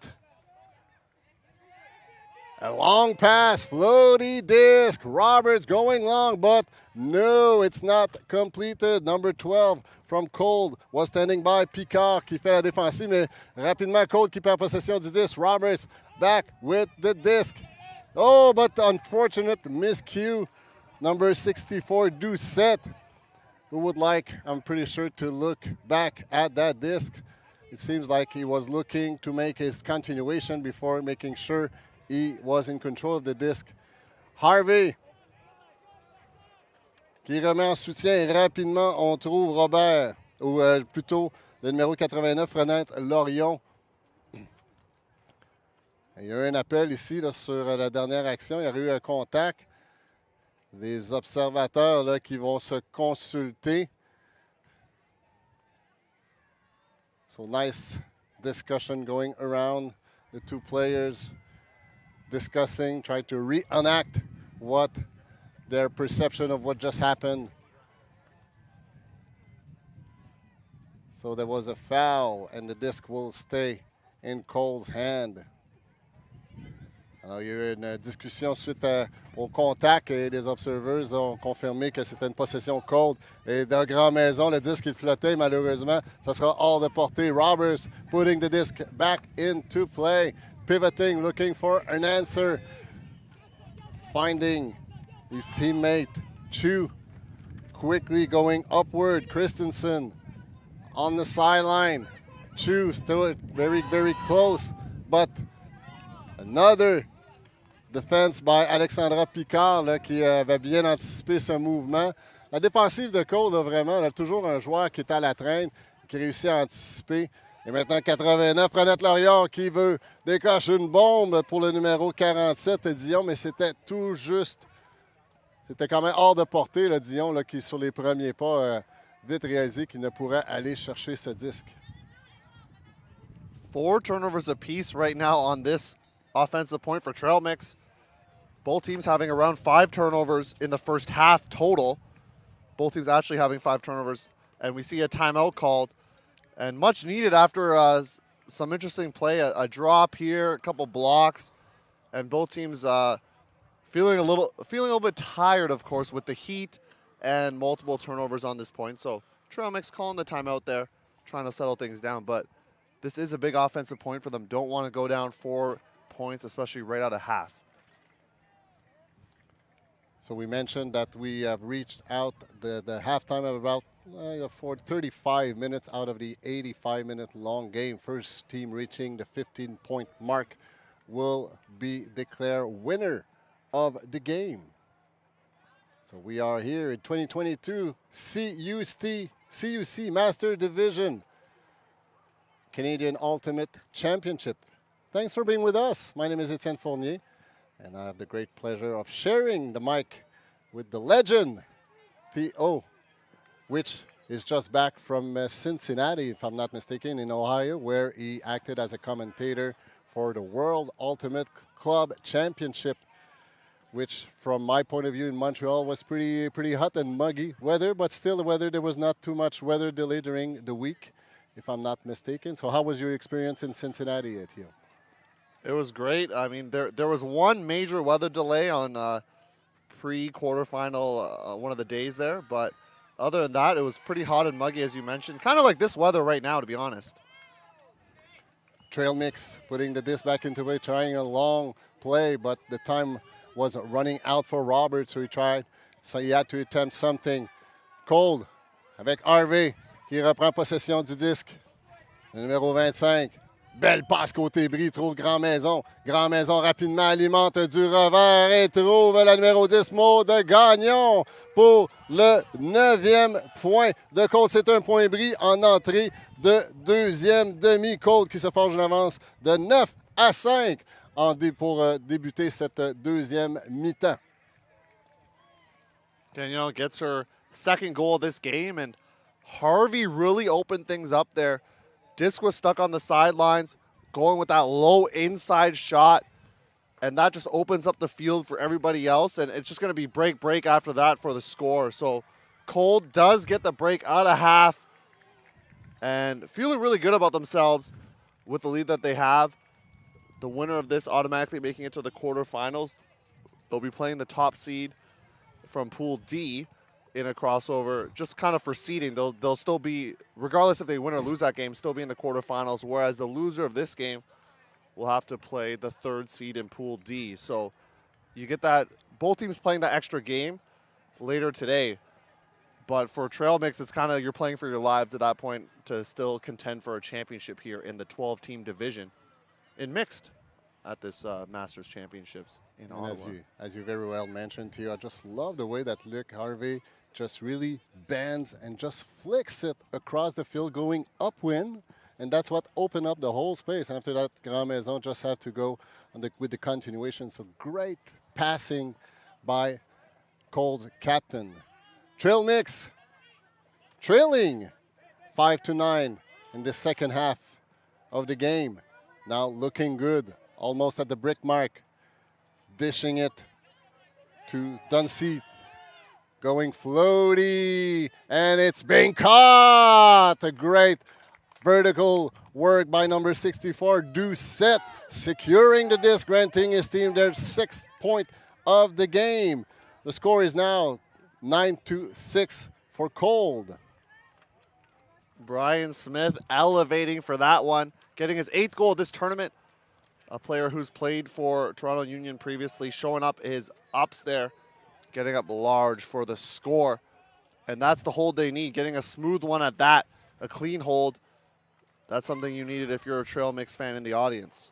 a long pass, floaty disc. Roberts going long, but no, it's not completed. Number 12 from Qold was standing by. Picard qui fait la défensive, mais rapidement Qold qui perd possession du disque. Roberts back with the disc. Oh, but unfortunate miscue. Number 64, Doucette, who would like, I'm pretty sure, to look back at that disc. It seems like he was looking to make his continuation before making sure he was in control of the disc. Harvey, qui remet en soutien et rapidement, on trouve Robert, ou plutôt le numéro 89, Renette Lorion. Il y a eu un appel ici là, sur la dernière action. Il y a eu un contact. Les observateurs là, qui vont se consulter. So nice discussion going around. The two players discussing, trying to reenact what their perception of what just happened. So there was a foul, and the disc will stay in Qold's hand. Alors, il y a eu une discussion suite au contact et les observers ont confirmé que c'était une possession Qold. Et d'un grand maison, le disque il flottait, malheureusement, ça sera hors de portée. Roberts putting the disc back into play, pivoting, looking for an answer, finding his teammate Chu, quickly going upward. Christensen on the sideline. Chu still very, very close, but another defense by Alexandra Picard là, qui avait bien anticipé ce mouvement. La défensive de Qold, là, vraiment, là, toujours un joueur qui est à la traîne, qui réussit à anticiper. Et maintenant, 89, Renette Lorion qui veut décocher une bombe pour le numéro 47, Dion, mais c'était tout juste. C'était quand même hors de portée, là, Dion, là, qui sur les premiers pas, vite réalisé qu'il ne pourrait aller chercher ce disque. 4 turnovers apiece right now on this offensive point for Trail Mix. Both teams having around 5 turnovers in the first half total. Both teams actually having 5 turnovers. And we see a timeout called. And much needed after some interesting play. A drop here, a couple blocks. And both teams feeling a little bit tired, of course, with the heat and multiple turnovers on this point. So Trail Mix calling the timeout there. trying to settle things down. But this is a big offensive point for them. Don't want to go down 4 points, especially right out of half. So we mentioned that we have reached out the halftime of about 35 minutes out of the 85-minute long game. First team reaching the 15-point mark will be declared winner of the game. So we are here in 2022 CUC Master Division Canadian Ultimate Championship. Thanks for being with us. My name is Etienne Fournier, and I have the great pleasure of sharing the mic with the legend, T.O., which is just back from Cincinnati, if I'm not mistaken, in Ohio, where he acted as a commentator for the World Ultimate Club Championship, which from my point of view in Montreal was pretty hot and muggy weather, but still the weather, there was not too much weather delay during the week, if I'm not mistaken. So how was your experience in Cincinnati, Theo? It was great. I mean, there was one major weather delay on pre-quarterfinal one of the days there, but other than that, it was pretty hot and muggy, as you mentioned. Kind of like this weather right now, to be honest. Trail mix, putting the disc back into it, trying a long play, but the time was running out for Robert, so he had to attempt something. Qold avec Harvey qui reprend possession du disque. Le numéro 25. Belle passe côté bris, trouve Grand Maison. Grand Maison rapidement alimente du revers et trouve la numéro 10, Maud Gagnon, pour le 9e point de Qold. C'est un point bris en entrée de deuxième demi. Qold qui se forge une avance de 9-5 pour débuter cette deuxième mi-temps. Gagnon gets her second goal of this game, and Harvey really opened things up there. Disc was stuck on the sidelines, going with that low inside shot, and that just opens up the field for everybody else, and it's just going to be break after that for the score. So Qold does get the break out of half and feeling really good about themselves with the lead that they have. The winner of this automatically making it to the quarterfinals. They'll be playing the top seed from Pool D in a crossover, just kind of for seeding. They'll still be, regardless if they win or lose that game, still be in the quarterfinals, whereas the loser of this game will have to play the third seed in Pool D. So you get that, both teams playing that extra game later today. But for Trail Mix, it's kind of, you're playing for your lives at that point to still contend for a championship here in the 12-team division in mixed at this Masters Championships in Ottawa. As you very well mentioned, Theo, I just love the way that Luc Harvey just really bends and just flicks it across the field going upwind, and that's what opened up the whole space. And after that, Grand Maison just had to go with the continuation. So great passing by Qold's captain. Trail Mix trailing 5-9 in the second half of the game. Now looking good, almost at the brick mark, dishing it to Dunseith. Going floaty, and it's being caught. A great vertical work by number 64, Doucette, securing the disc, granting his team their 6th point of the game. The score is now 9-6 for Qold. Brian Smith elevating for that one, getting his 8th goal of this tournament. A player who's played for Toronto Union previously, showing up his ups there, getting up large for the score. And that's the hold they need, getting a smooth one at that, a clean hold. That's something you needed if you're a Trail Mix fan in the audience.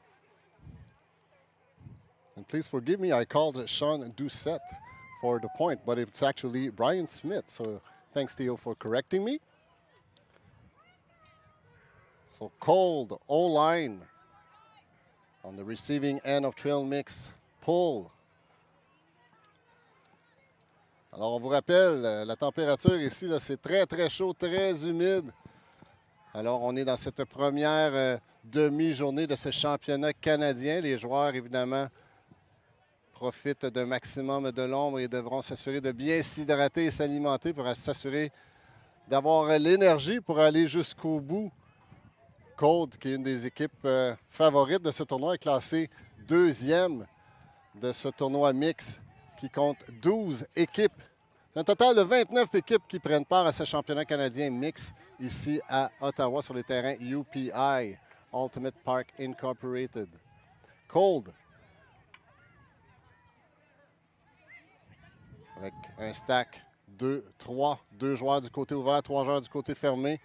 And please forgive me, I called Sean Doucette for the point, but it's actually Brian Smith. So thanks, Theo, for correcting me. So Qold, O-line on the receiving end of Trail Mix pull. Alors, on vous rappelle, la température ici, c'est très, très chaud, très humide. Alors, on est dans cette première demi-journée de ce championnat canadien. Les joueurs, évidemment, profitent d'un maximum de l'ombre et devront s'assurer de bien s'hydrater et s'alimenter pour s'assurer d'avoir l'énergie pour aller jusqu'au bout. Qold, qui est une des équipes favorites de ce tournoi, est classé 2e de ce tournoi mix qui compte 12 équipes C'est un total de 29 équipes qui prennent part à ce championnat canadien mix ici à Ottawa sur les terrains UPI, Ultimate Park Incorporated. Qold, avec un stack 2-3, 2 joueurs du côté ouvert, 3 joueurs du côté fermé.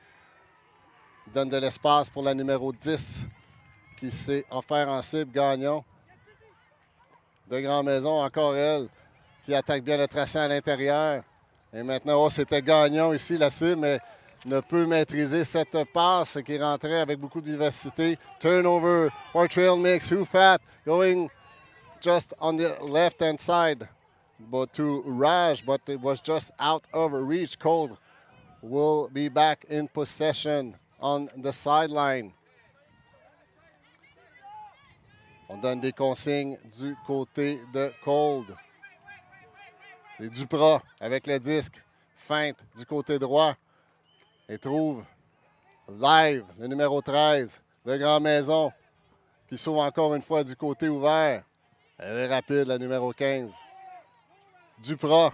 Il donne de l'espace pour la numéro 10 qui s'est offert en cible, Gagnon. De Grand Maison, encore elle, qui attaque bien le tracé à l'intérieur. Et maintenant, c'était Gagnon ici, la cible, mais ne peut maîtriser cette passe qui rentrait avec beaucoup de vivacité. Turnover for Trail Mix. Hufat going just on the left-hand side, but to Raj, but it was just out of reach. Qold will be back in possession on the sideline. On donne des consignes du côté de Qold. C'est Duprat avec le disque. Feinte du côté droit. Et trouve live le numéro 13 de Grand Maison qui s'ouvre encore une fois du côté ouvert. Elle est rapide, la numéro 15. Duprat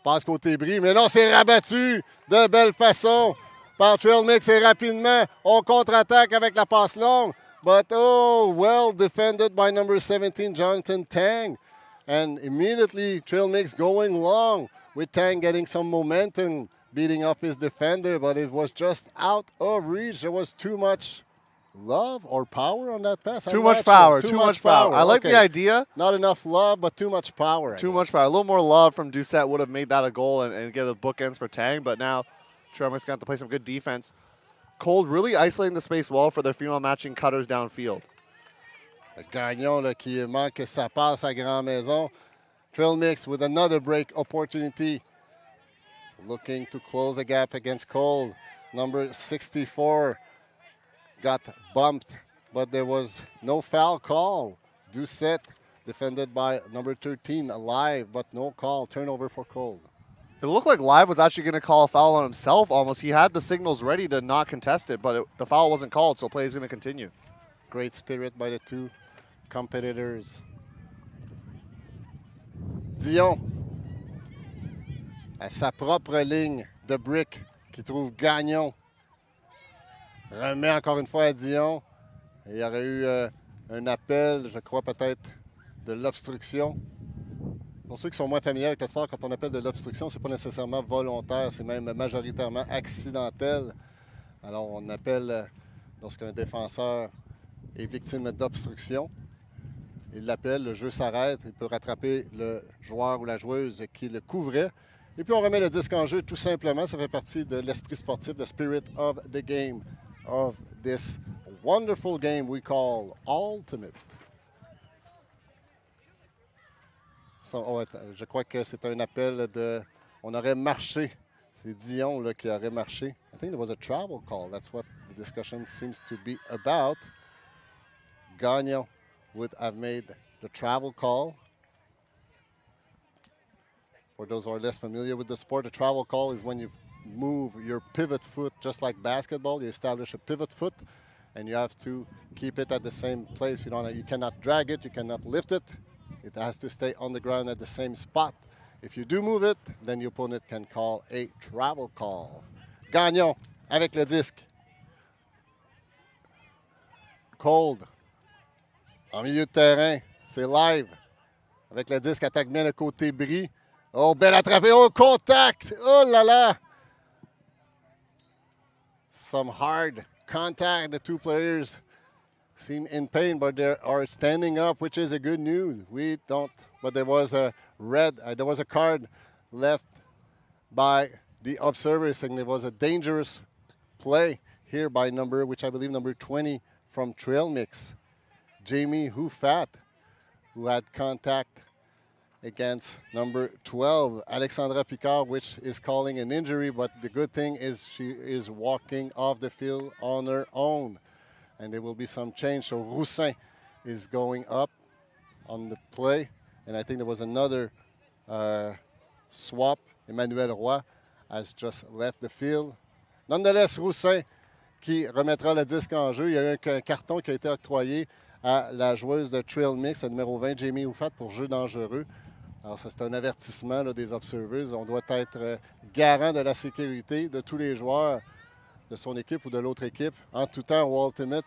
passe côté bris, mais non, c'est rabattu de belle façon par Trail Mix et rapidement, on contre-attaque avec la passe longue. But oh, well defended by number 17, Jonathan Tang. And immediately, Trail Mix going long with Tang getting some momentum, beating up his defender, but it was just out of reach. There was too much love or power on that pass. Too much power. Sure. Too much power. I like the idea. Not enough love, but too much power. Too much power. A little more love from Doucette would have made that a goal and get the bookends for Tang, but now Trail Mix got to play some good defense. Qold really isolating the space well for their female matching cutters downfield. Gagnon là, qui manque sa passe à Grand Maison. Trail Mix with another break opportunity. Looking to close the gap against Qold. Number 64 got bumped, but there was no foul call. Doucette defended by number 13, Alive, but no call. Turnover for Qold. It looked like Live was actually going to call a foul on himself almost. He had the signals ready to not contest it, but the foul wasn't called, so play is going to continue. Great spirit by the two competitors. Dion, à sa propre ligne de brick, qui trouve Gagnon. Remet encore une fois à Dion. Il y aurait eu un appel, je crois peut-être, de l'obstruction. Pour ceux qui sont moins familiers avec le sport, quand on appelle de l'obstruction, ce n'est pas nécessairement volontaire, c'est même majoritairement accidentel. Alors, on appelle lorsqu'un défenseur est victime d'obstruction. Il l'appelle, le jeu s'arrête, il peut rattraper le joueur ou la joueuse qui le couvrait. Et puis, on remet le disque en jeu tout simplement. Ça fait partie de l'esprit sportif, the spirit of the game, of this wonderful game we call Ultimate. Je crois que c'est un appel de... On aurait marché. C'est Dion là, qui aurait marché. I think there was a travel call. That's what the discussion seems to be about. Gagnon would have made the travel call. For those who are less familiar with the sport, a travel call is when you move your pivot foot, just like basketball. You establish a pivot foot, and you have to keep it at the same place. You cannot drag it. You cannot lift it. It has to stay on the ground at the same spot. If you do move it, then your opponent can call a travel call. Gagnon avec le disque. Qold en milieu de terrain. C'est Live. Avec le disque, attaque bien le côté bris. Oh, belle attrapée. Oh, contact. Oh là là. Some hard contact. The two players seem in pain, but they are standing up, which is a good news. We don't, but there was a there was a card left by the observer saying there was a dangerous play here by which I believe number 20 from Trail Mix, Jamie Hufat, who had contact against number 12, Alexandra Picard, which is calling an injury, but the good thing is she is walking off the field on her own. And there will be some change. So Roussin is going up on the play. And I think there was another swap. Emmanuel Roy has just left the field. Nonetheless, Roussin qui remettra le disque en jeu. Il y a eu un carton qui a été octroyé à la joueuse de Trail Mix, la numéro 20, Jamie Hufat, pour jeu dangereux. Alors, ça, c'est un avertissement là, des observers. On doit être garant de la sécurité de tous les joueurs de son équipe ou de l'autre équipe. En tout temps, au Ultimate,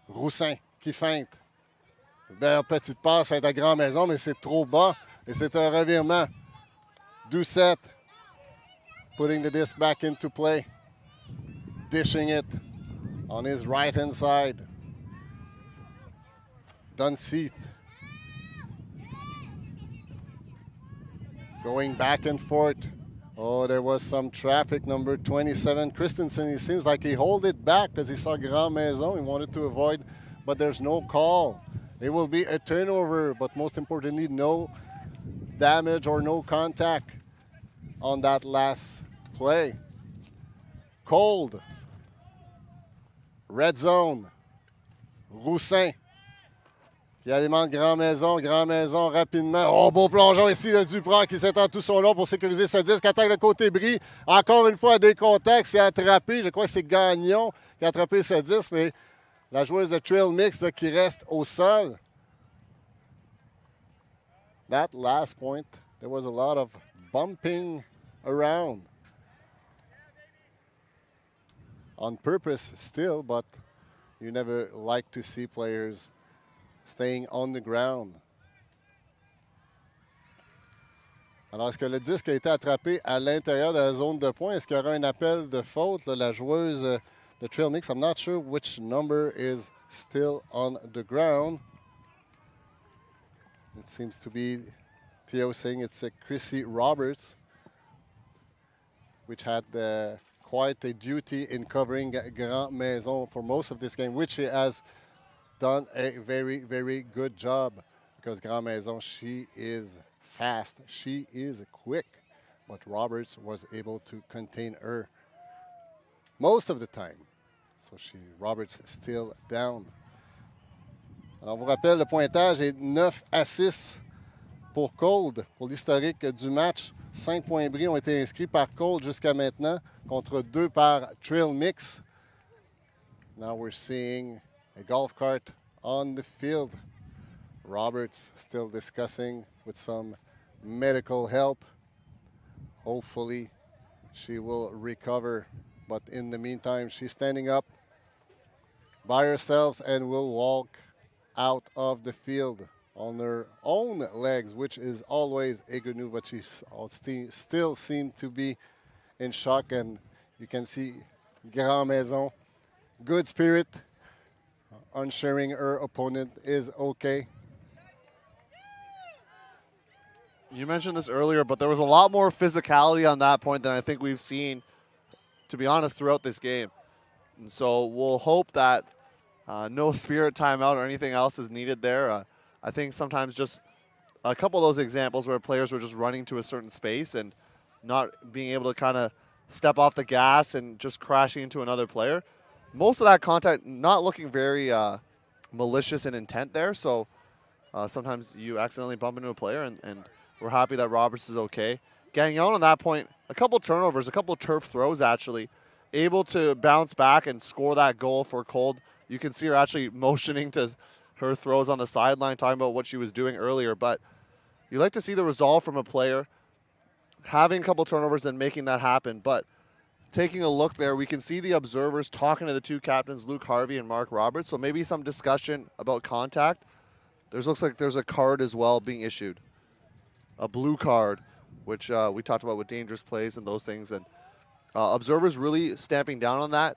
Roussin qui feinte. Belle petite passe à la grande maison, mais c'est trop bas. Et c'est un revirement. Doucette putting the disc back into play. Dishing it on his right-hand side. Dunseith going back and forth. Oh, there was some traffic. Number 27, Christensen. He seems like he held it back because he saw Grand Maison. He wanted to avoid, but there's no call. It will be a turnover, but most importantly, no damage or no contact on that last play. Qold. Red zone. Roussin. Qui alimente Grand Maison rapidement. Oh, beau plongeon ici de Duprat qui s'étend tout son long pour sécuriser ce disque. Attaque le côté bris. Encore une fois, des contacts. C'est attrapé. Je crois que c'est Gagnon qui a attrapé ce disque, mais la joueuse de Trail Mix là, qui reste au sol. That last point, there was a lot of bumping around. On purpose still, but you never like to see players staying on the ground. Alors, est-ce que le disque a été attrapé à l'intérieur de la zone de points? Est-ce qu'il y aura un appel de faute? Là, la joueuse de Trail Mix, I'm not sure which number is still on the ground. It seems to be Theo saying it's Chrissy Roberts, which had quite a duty in covering Grand Maison for most of this game, which she has done a very, very good job because Grand Maison, she is fast, she is quick, but Roberts was able to contain her most of the time. So Roberts still down. Alors, on vous rappelle, le pointage est 9-6 pour Qold, pour l'historique du match. 5 points bris ont été inscrits par Qold jusqu'à maintenant, contre 2 par Trail Mix. Now we're seeing a golf cart on the field. Roberts still discussing with some medical help. Hopefully she will recover. But in the meantime, she's standing up by herself and will walk out of the field on her own legs, which is always a good news, but she still seems to be in shock. And you can see Grand Maison, good spirit, ensuring her opponent is okay. You mentioned this earlier, but there was a lot more physicality on that point than I think we've seen, to be honest, throughout this game. And so we'll hope that no spirit timeout or anything else is needed there. I think sometimes just a couple of those examples where players were just running to a certain space and not being able to kind of step off the gas and just crashing into another player. Most of that contact not looking very malicious in intent there. So sometimes you accidentally bump into a player, and we're happy that Roberts is okay. Gagnon on that point, a couple turnovers, a couple turf throws actually, able to bounce back and score that goal for Qold. You can see her actually motioning to her throws on the sideline, talking about what she was doing earlier. But you like to see the resolve from a player having a couple turnovers and making that happen. But taking a look there, we can see the observers talking to the two captains, Luke Harvey and Mark Roberts. So maybe some discussion about contact. Looks like there's a card as well being issued, a blue card, which we talked about with dangerous plays and those things. And observers really stamping down on that,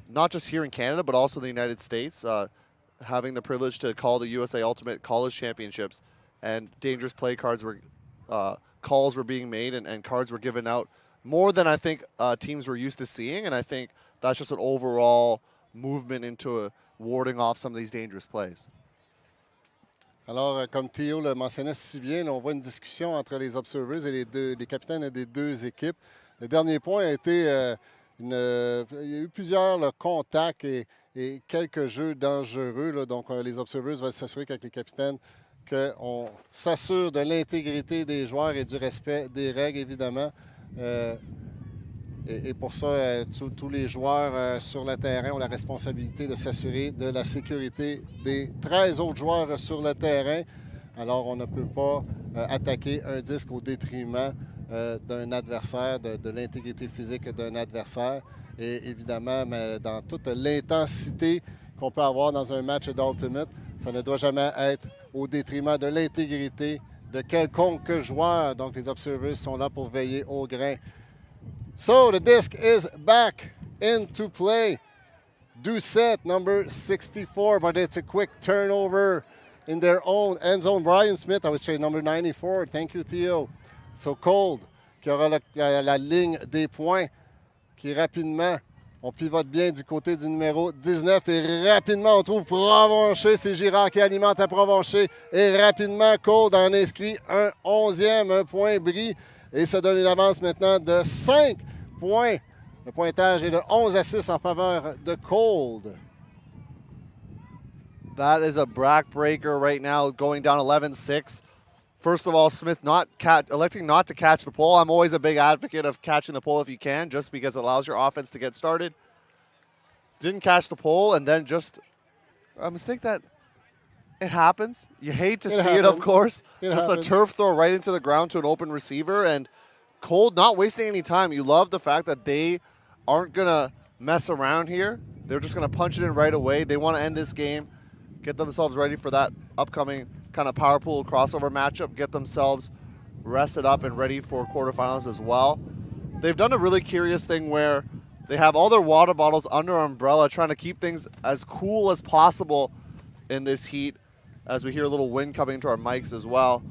not just here in Canada, but also the United States, having the privilege to call the USA Ultimate College Championships, and dangerous play cards were, calls were being made and cards were given out more than I think teams were used to seeing. And I think that's just an overall movement into warding off some of these dangerous plays. Alors, comme Théo le mentionnait si bien, là, on voit une discussion entre les observers et les capitaines des deux équipes. Le dernier point a été, il y a eu plusieurs contacts et quelques jeux dangereux. Là, donc, les observers veulent s'assurer qu'avec les capitaines, qu'on s'assure de l'intégrité des joueurs et du respect des règles, évidemment. Et pour ça, tous les joueurs sur le terrain ont la responsabilité de s'assurer de la sécurité des 13 autres joueurs sur le terrain. Alors, on ne peut pas attaquer un disque au détriment d'un adversaire, de l'intégrité physique d'un adversaire. Et évidemment, mais dans toute l'intensité qu'on peut avoir dans un match d'Ultimate, ça ne doit jamais être au détriment de l'intégrité de quelconque joueur. Donc, les observers sont là pour veiller au grain. So, the disc is back into play. Do set number 64, but it's a quick turnover in their own end zone. Brian Smith, I would say number 94. Thank you, Theo. So, Qold, qui aura la ligne des points, qui rapidement, on pivote bien du côté du numéro 19 et rapidement, on trouve Provencher. C'est Girard qui alimente à Provencher. Et rapidement, Qold en inscrit un 11e, un point bris. Et ça donne une avance maintenant de 5 points. Le pointage est de 11-6 en faveur de Qold. That is a backbreaker right now, going down 11-6. First of all, Smith electing not to catch the pole. I'm always a big advocate of catching the pole if you can, just because it allows your offense to get started. Didn't catch the pole, and then just a mistake that it happens. You hate to see it, of course. Just a turf throw right into the ground to an open receiver, and Qold not wasting any time. You love the fact that they aren't going to mess around here. They're just going to punch it in right away. They want to end this game, get themselves ready for that upcoming kind of power pool crossover matchup, get themselves rested up and ready for quarterfinals as well. They've done a really curious thing where they have all their water bottles under an umbrella, trying to keep things as cool as possible in this heat, as we hear a little wind coming into our mics as well.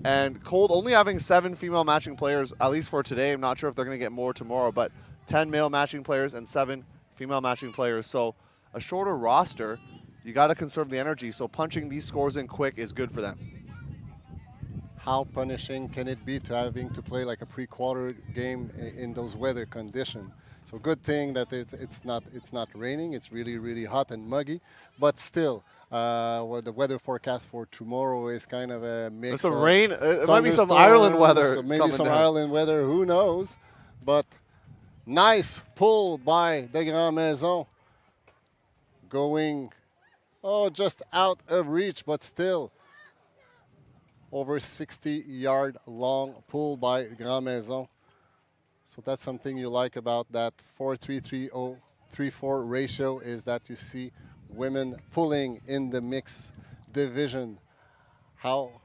And Qold only having 7 female matching players, at least for today. I'm not sure if they're going to get more tomorrow, but 10 male matching players and 7 female matching players. So a shorter roster, you got to conserve the energy. So punching these scores in quick is good for them. How punishing can it be to having to play like a pre-quarter game in those weather conditions? So good thing that it's not raining. It's really, really hot and muggy, but still, well, the weather forecast for tomorrow is kind of a mix. There's some rain. It might be some Ireland weather. So maybe some Ireland weather. Who knows? But nice pull by the Grand Maison, going just out of reach, but still over 60-yard long pull by Grand Maison. So that's something you like about that 4-3-3-0, 3-4 ratio, is that you see women pulling in the mixed division. How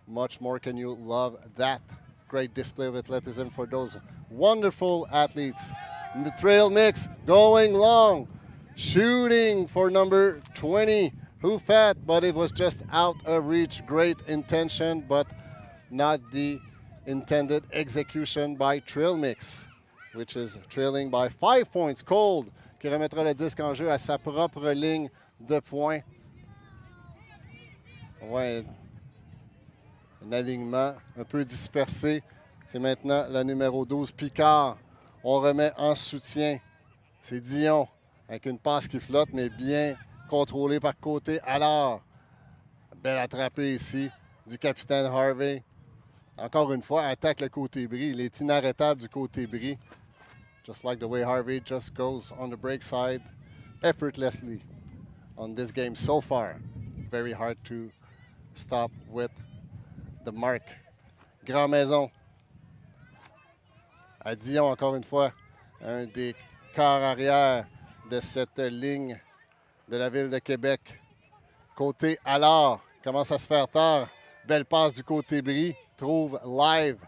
much more can you love that great display of athleticism for those wonderful athletes? The trail mix going long, shooting for number 20, Houfat, but it was just out of reach. Great intention, but not the intended execution by Trail Mix, which is trailing by 5 points. Qold qui remettra le disque en jeu à sa propre ligne de points. Ouais, un alignement un peu dispersé. C'est maintenant la numéro 12, Picard. On remet en soutien. C'est Dion avec une passe qui flotte, mais bien contrôlée par côté. Alors, belle attrapée ici du capitaine Harvey. Encore une fois, attaque le côté bris. Il est inarrêtable du côté bris. Just like the way Harvey just goes on the break side effortlessly on this game so far. Very hard to stop with the mark. Grand Maison. À Dion, encore une fois, un des corps arrière de cette ligne de la ville de Québec. Côté alors, commence à se faire tard. Belle passe du côté bris. Trouve live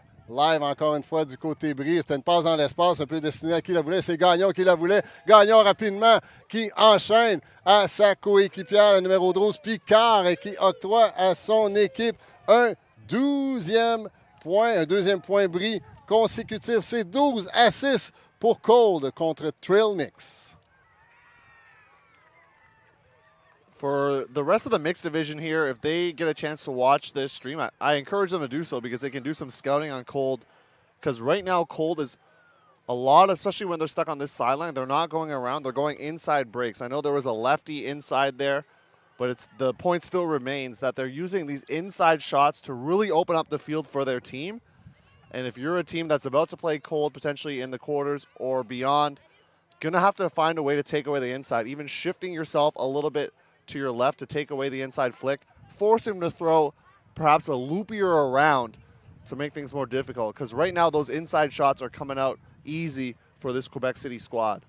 encore une fois du côté bris. C'était une passe dans l'espace, un peu destinée à qui la voulait. C'est Gagnon qui la voulait. Gagnon rapidement qui enchaîne à sa coéquipière, le numéro 12, Picard, et qui octroie à son équipe un 12e point, un deuxième point bris consécutif. C'est 12-6 pour Qold contre Trail Mix. For the rest of the mixed division here, if they get a chance to watch this stream, I encourage them to do so, because they can do some scouting on Qold. Because right now, Qold is a lot, especially when they're stuck on this sideline, they're not going around, they're going inside breaks. I know there was a lefty inside there, but the point still remains that they're using these inside shots to really open up the field for their team. And if you're a team that's about to play Qold potentially in the quarters or beyond, going to have to find a way to take away the inside, even shifting yourself a little bit to your left to take away the inside flick, force him to throw perhaps a loopier around to make things more difficult, because right now those inside shots are coming out easy for this Quebec City squad.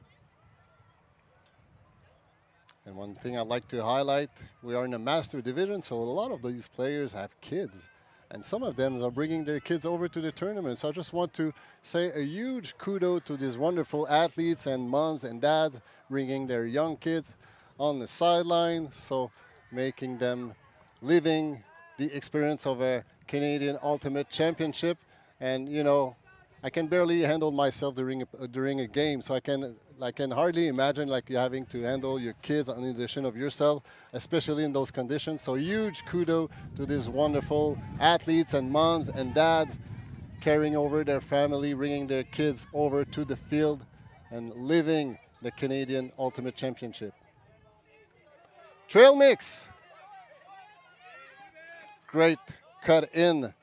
And one thing I'd like to highlight, we are in a master division, so a lot of these players have kids. And some of them are bringing their kids over to the tournament. So I just want to say a huge kudos to these wonderful athletes and moms and dads bringing their young kids on the sideline. So making them living the experience of a Canadian Ultimate Championship. And, you know, I can barely handle myself during a game, so I can hardly imagine like you having to handle your kids in addition of yourself, especially in those conditions. So huge kudos to these wonderful athletes and moms and dads carrying over their family, bringing their kids over to the field and living the Canadian Ultimate Championship. Trail mix. Great cut in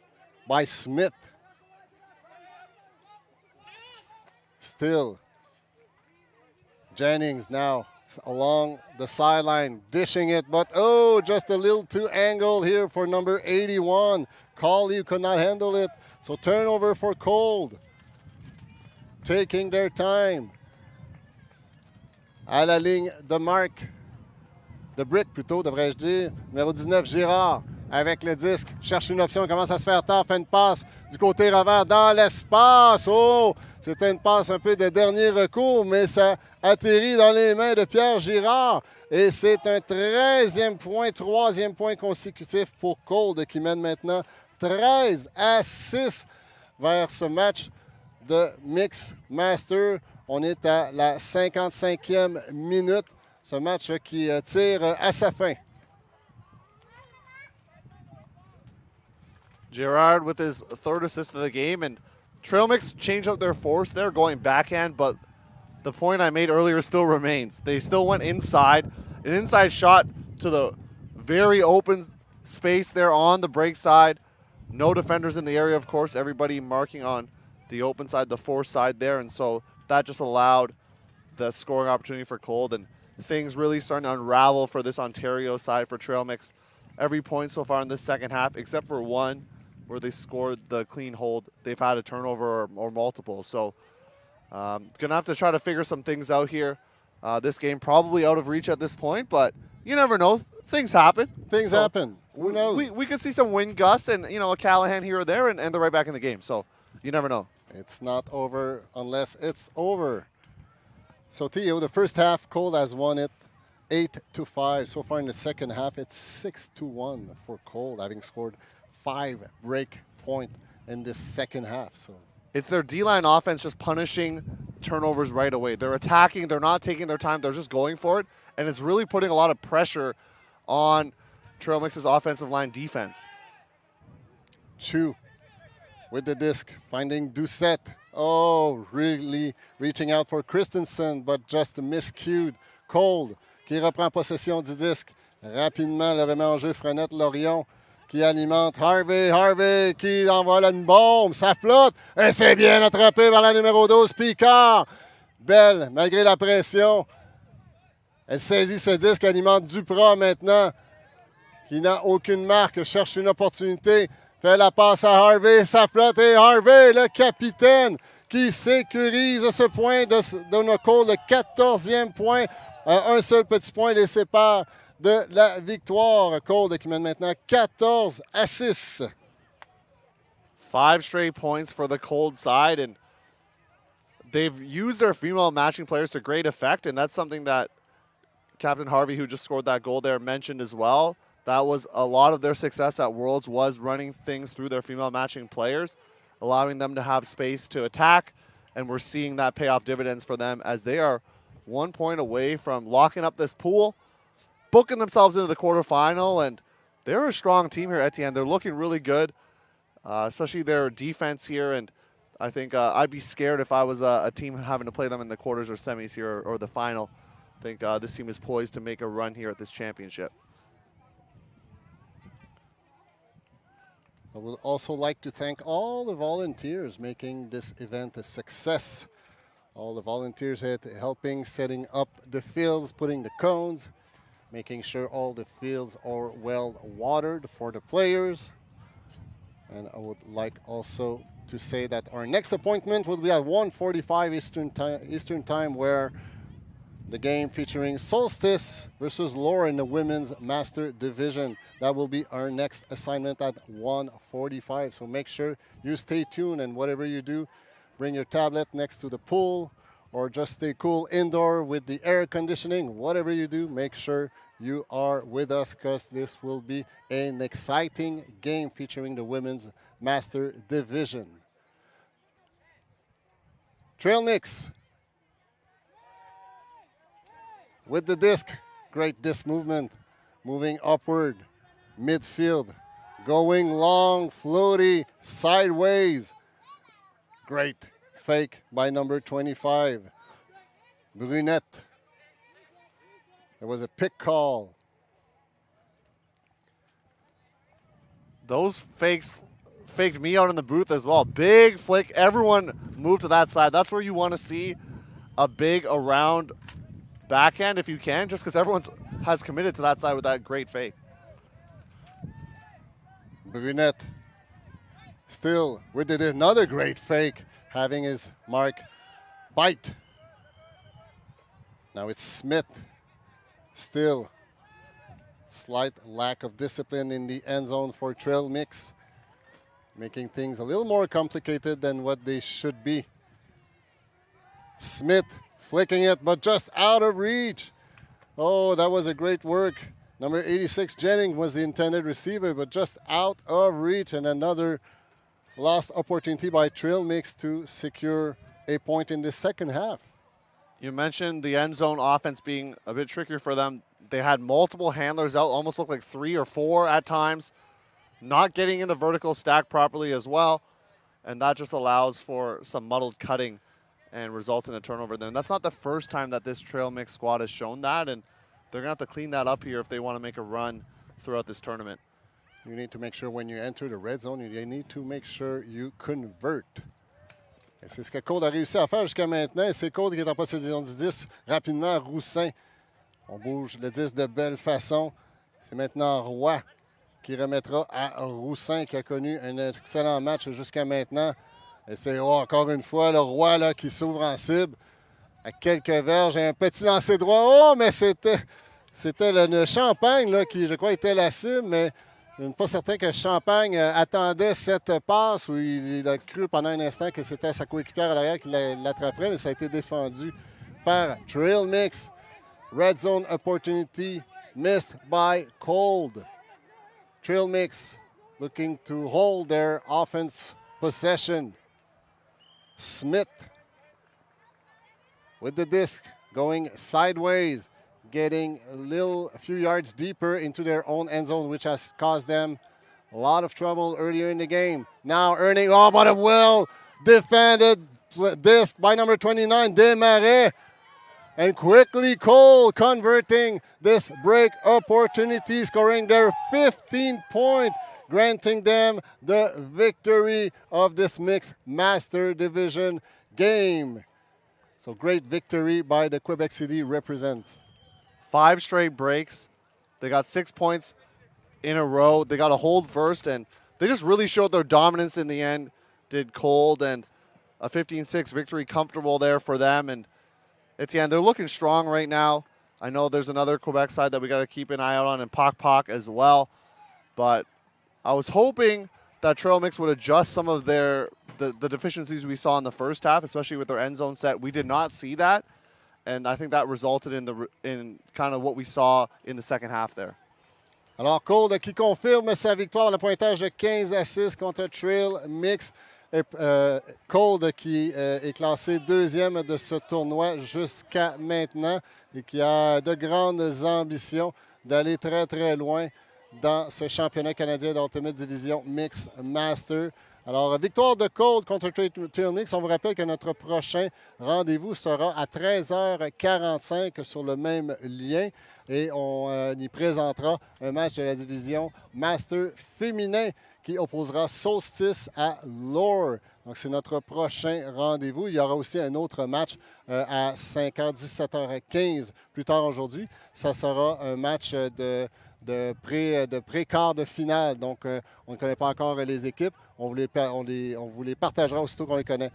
by Smith. Still, Jennings now along the sideline, dishing it, but oh, just a little too angled here for number 81. Qold could not handle it, so turnover for Qold. Taking their time. À la ligne de marque, de brick plutôt, devrais-je dire, numéro 19, Girard. Avec le disque, cherche une option, commence à se faire tard, fait une passe du côté revers dans l'espace. Oh, c'était une passe un peu de dernier recours, mais ça atterrit dans les mains de Pierre Girard. Et c'est un 13e point, 3e point consécutif pour Qold qui mène maintenant 13-6 vers ce match de Mix Master. On est à la 55e minute, ce match qui tire à sa fin. Girard with his third assist of the game, and Trail Mix changed up their force there, going backhand, but the point I made earlier still remains. They still went inside, an inside shot to the very open space there on the break side. No defenders in the area, of course, everybody marking on the open side, the force side there, and so that just allowed the scoring opportunity for Qold, and things really starting to unravel for this Ontario side for Trail Mix. Every point so far in this second half, except for one, where they scored the clean hold, they've had a turnover or multiple. So gonna have to try to figure some things out here. This game probably out of reach at this point, but you never know. Things happen. Things happen. Who knows? We could see some wind gusts and, you know, a Callahan here or there, and they're right back in the game. So you never know. It's not over unless it's over. So Theo, the first half, Qold has won it 8-5. So far in the second half, it's 6-1 for Qold, having scored 5 break point in this second half. So it's their D-line offense just punishing turnovers right away. They're attacking. They're not taking their time. They're just going for it. And it's really putting a lot of pressure on Trail Mix's offensive line defense. Chu with the disc, finding Doucette. Oh, really reaching out for Christensen, but just miscued. Qold qui reprend possession du disque. Rapidement, le remet en jeu Frenette Lorion, qui alimente Harvey. Harvey qui envoie là une bombe. Ça flotte. Et c'est bien attrapé par la numéro 12, Picard. Belle, malgré la pression. Elle saisit ce disque, alimente Duprat maintenant, qui n'a aucune marque, cherche une opportunité. Fait la passe à Harvey. Ça flotte. Et Harvey, le capitaine, qui sécurise ce point de nos Qold, le 14e point. Un seul petit point les sépare de la victoire. Qold qui mène maintenant 14-6. 5 straight points for the Qold side, and they've used their female matching players to great effect, and that's something that Captain Harvey, who just scored that goal there, mentioned as well. That was a lot of their success at Worlds, was running things through their female matching players, allowing them to have space to attack, and we're seeing that pay off dividends for them as they are 1 point away from locking up this pool, booking themselves into the quarterfinal, and they're a strong team here, Etienne. They're looking really good, especially their defense here, and I think I'd be scared if I was a team having to play them in the quarters or semis here or the final. I think this team is poised to make a run here at this championship. I would also like to thank all the volunteers making this event a success. All the volunteers helping setting up the fields, putting the cones, making sure all the fields are well watered for the players. And I would like also to say that our next appointment will be at 1:45 Eastern time, where the game featuring Solstice versus Lore in the Women's Master Division. That will be our next assignment at 1:45. So make sure you stay tuned, and whatever you do, bring your tablet next to the pool or just stay cool indoor with the air conditioning. Whatever you do, make sure you are with us, because this will be an exciting game featuring the Women's Master Division. Trail mix with the disc. Great disc movement, moving upward, midfield, going long, floaty, sideways. Great fake by number 25, Brunette. There was a pick call. Those fakes faked me out in the booth as well. Big flick. Everyone moved to that side. That's where you want to see a big around backhand if you can, just because everyone has committed to that side with that great fake. Brunette still with another great fake, having his mark bite. Now it's Smith. Still slight lack of discipline in the end zone for Trail Mix, making things a little more complicated than what they should be. Smith flicking it, but just out of reach. Oh, that was a great work. Number 86, Jennings, was the intended receiver, but just out of reach, and another lost opportunity by Trail Mix to secure a point in the second half. You mentioned the end zone offense being a bit trickier for them. They had multiple handlers out, almost looked like 3 or 4 at times, not getting in the vertical stack properly as well, and that just allows for some muddled cutting and results in a turnover there. And that's not the first time that this Trail Mix squad has shown that, and they're going to have to clean that up here if they want to make a run throughout this tournament. You need to make sure when you enter the red zone, you need to make sure you convert. Et c'est ce que Qold a réussi à faire jusqu'à maintenant. C'est Qold qui est en possession du 10 rapidement. Roussin, on bouge le 10 de belle façon. C'est maintenant Roy qui remettra à Roussin, qui a connu un excellent match jusqu'à maintenant. Et c'est encore une fois le Roy là, qui s'ouvre en cible à quelques verges. Et un petit lancer droit. Oh, mais c'était le Champagne là, qui, je crois, était la cible, mais je ne suis pas certain que Champagne attendait cette passe, où il a cru pendant un instant que c'était sa coéquipière à l'arrière qui l'attraperait, mais ça a été défendu par Trail Mix. Red zone opportunity missed by Qold. Trail Mix looking to hold their offense possession. Smith with the disc going sideways, getting a few yards deeper into their own end zone, which has caused them a lot of trouble earlier in the game. Now earning, but a well-defended disc by number 29, Desmarais. And quickly Qold converting this break opportunity, scoring their 15th point, granting them the victory of this Mixed Master Division game. So great victory by the Quebec City represents. 5 straight breaks. They got 6 points in a row. They got a hold first, and they just really showed their dominance in the end, did Qold, and a 15-6 victory comfortable there for them. And Etienne, they're looking strong right now. I know there's another Quebec side that we got to keep an eye out on, and Poc as well. But I was hoping that Trail Mix would adjust some of the deficiencies we saw in the first half, especially with their end zone set. We did not see that. And I think that resulted in kind of what we saw in the second half there. Alors, Qold qui confirme sa victoire, le pointage de 15-6 contre Trail Mix. Qold qui est classé deuxième de ce tournoi jusqu'à maintenant et qui a de grandes ambitions d'aller très, très loin dans ce championnat canadien d'Ultimate Division Mix Master. Alors, victoire de Qold contre Trail Mix. On vous rappelle que notre prochain rendez-vous sera à 13h45 sur le même lien et on y présentera un match de la division Master féminin qui opposera Solstice à Lore. Donc, c'est notre prochain rendez-vous. Il y aura aussi un autre match à 5h, 17h15 plus tard aujourd'hui. Ça sera un match de de pré-quart de finale. Donc, on ne connaît pas encore les équipes. On vous les partagera aussitôt qu'on les connaît.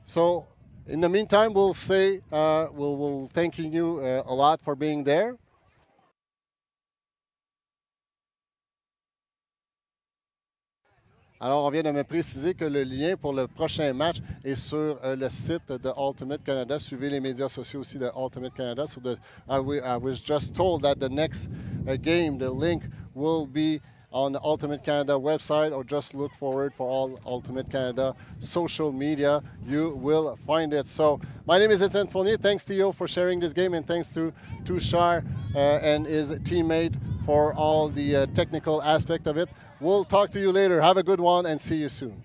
So, in the meantime, we'll say, we'll thank you a lot for being there. Alors, on vient de me préciser que le lien pour le prochain match est sur le site de Ultimate Canada. Suivez les médias sociaux aussi de Ultimate Canada. So I was just told that the next game, the link will be on the Ultimate Canada website, or just look forward for all Ultimate Canada social media. You will find it. So my name is Etienne Fournier. Thanks to you for sharing this game, and thanks to Tushar and his teammate for all the technical aspect of it. We'll talk to you later. Have a good one and see you soon.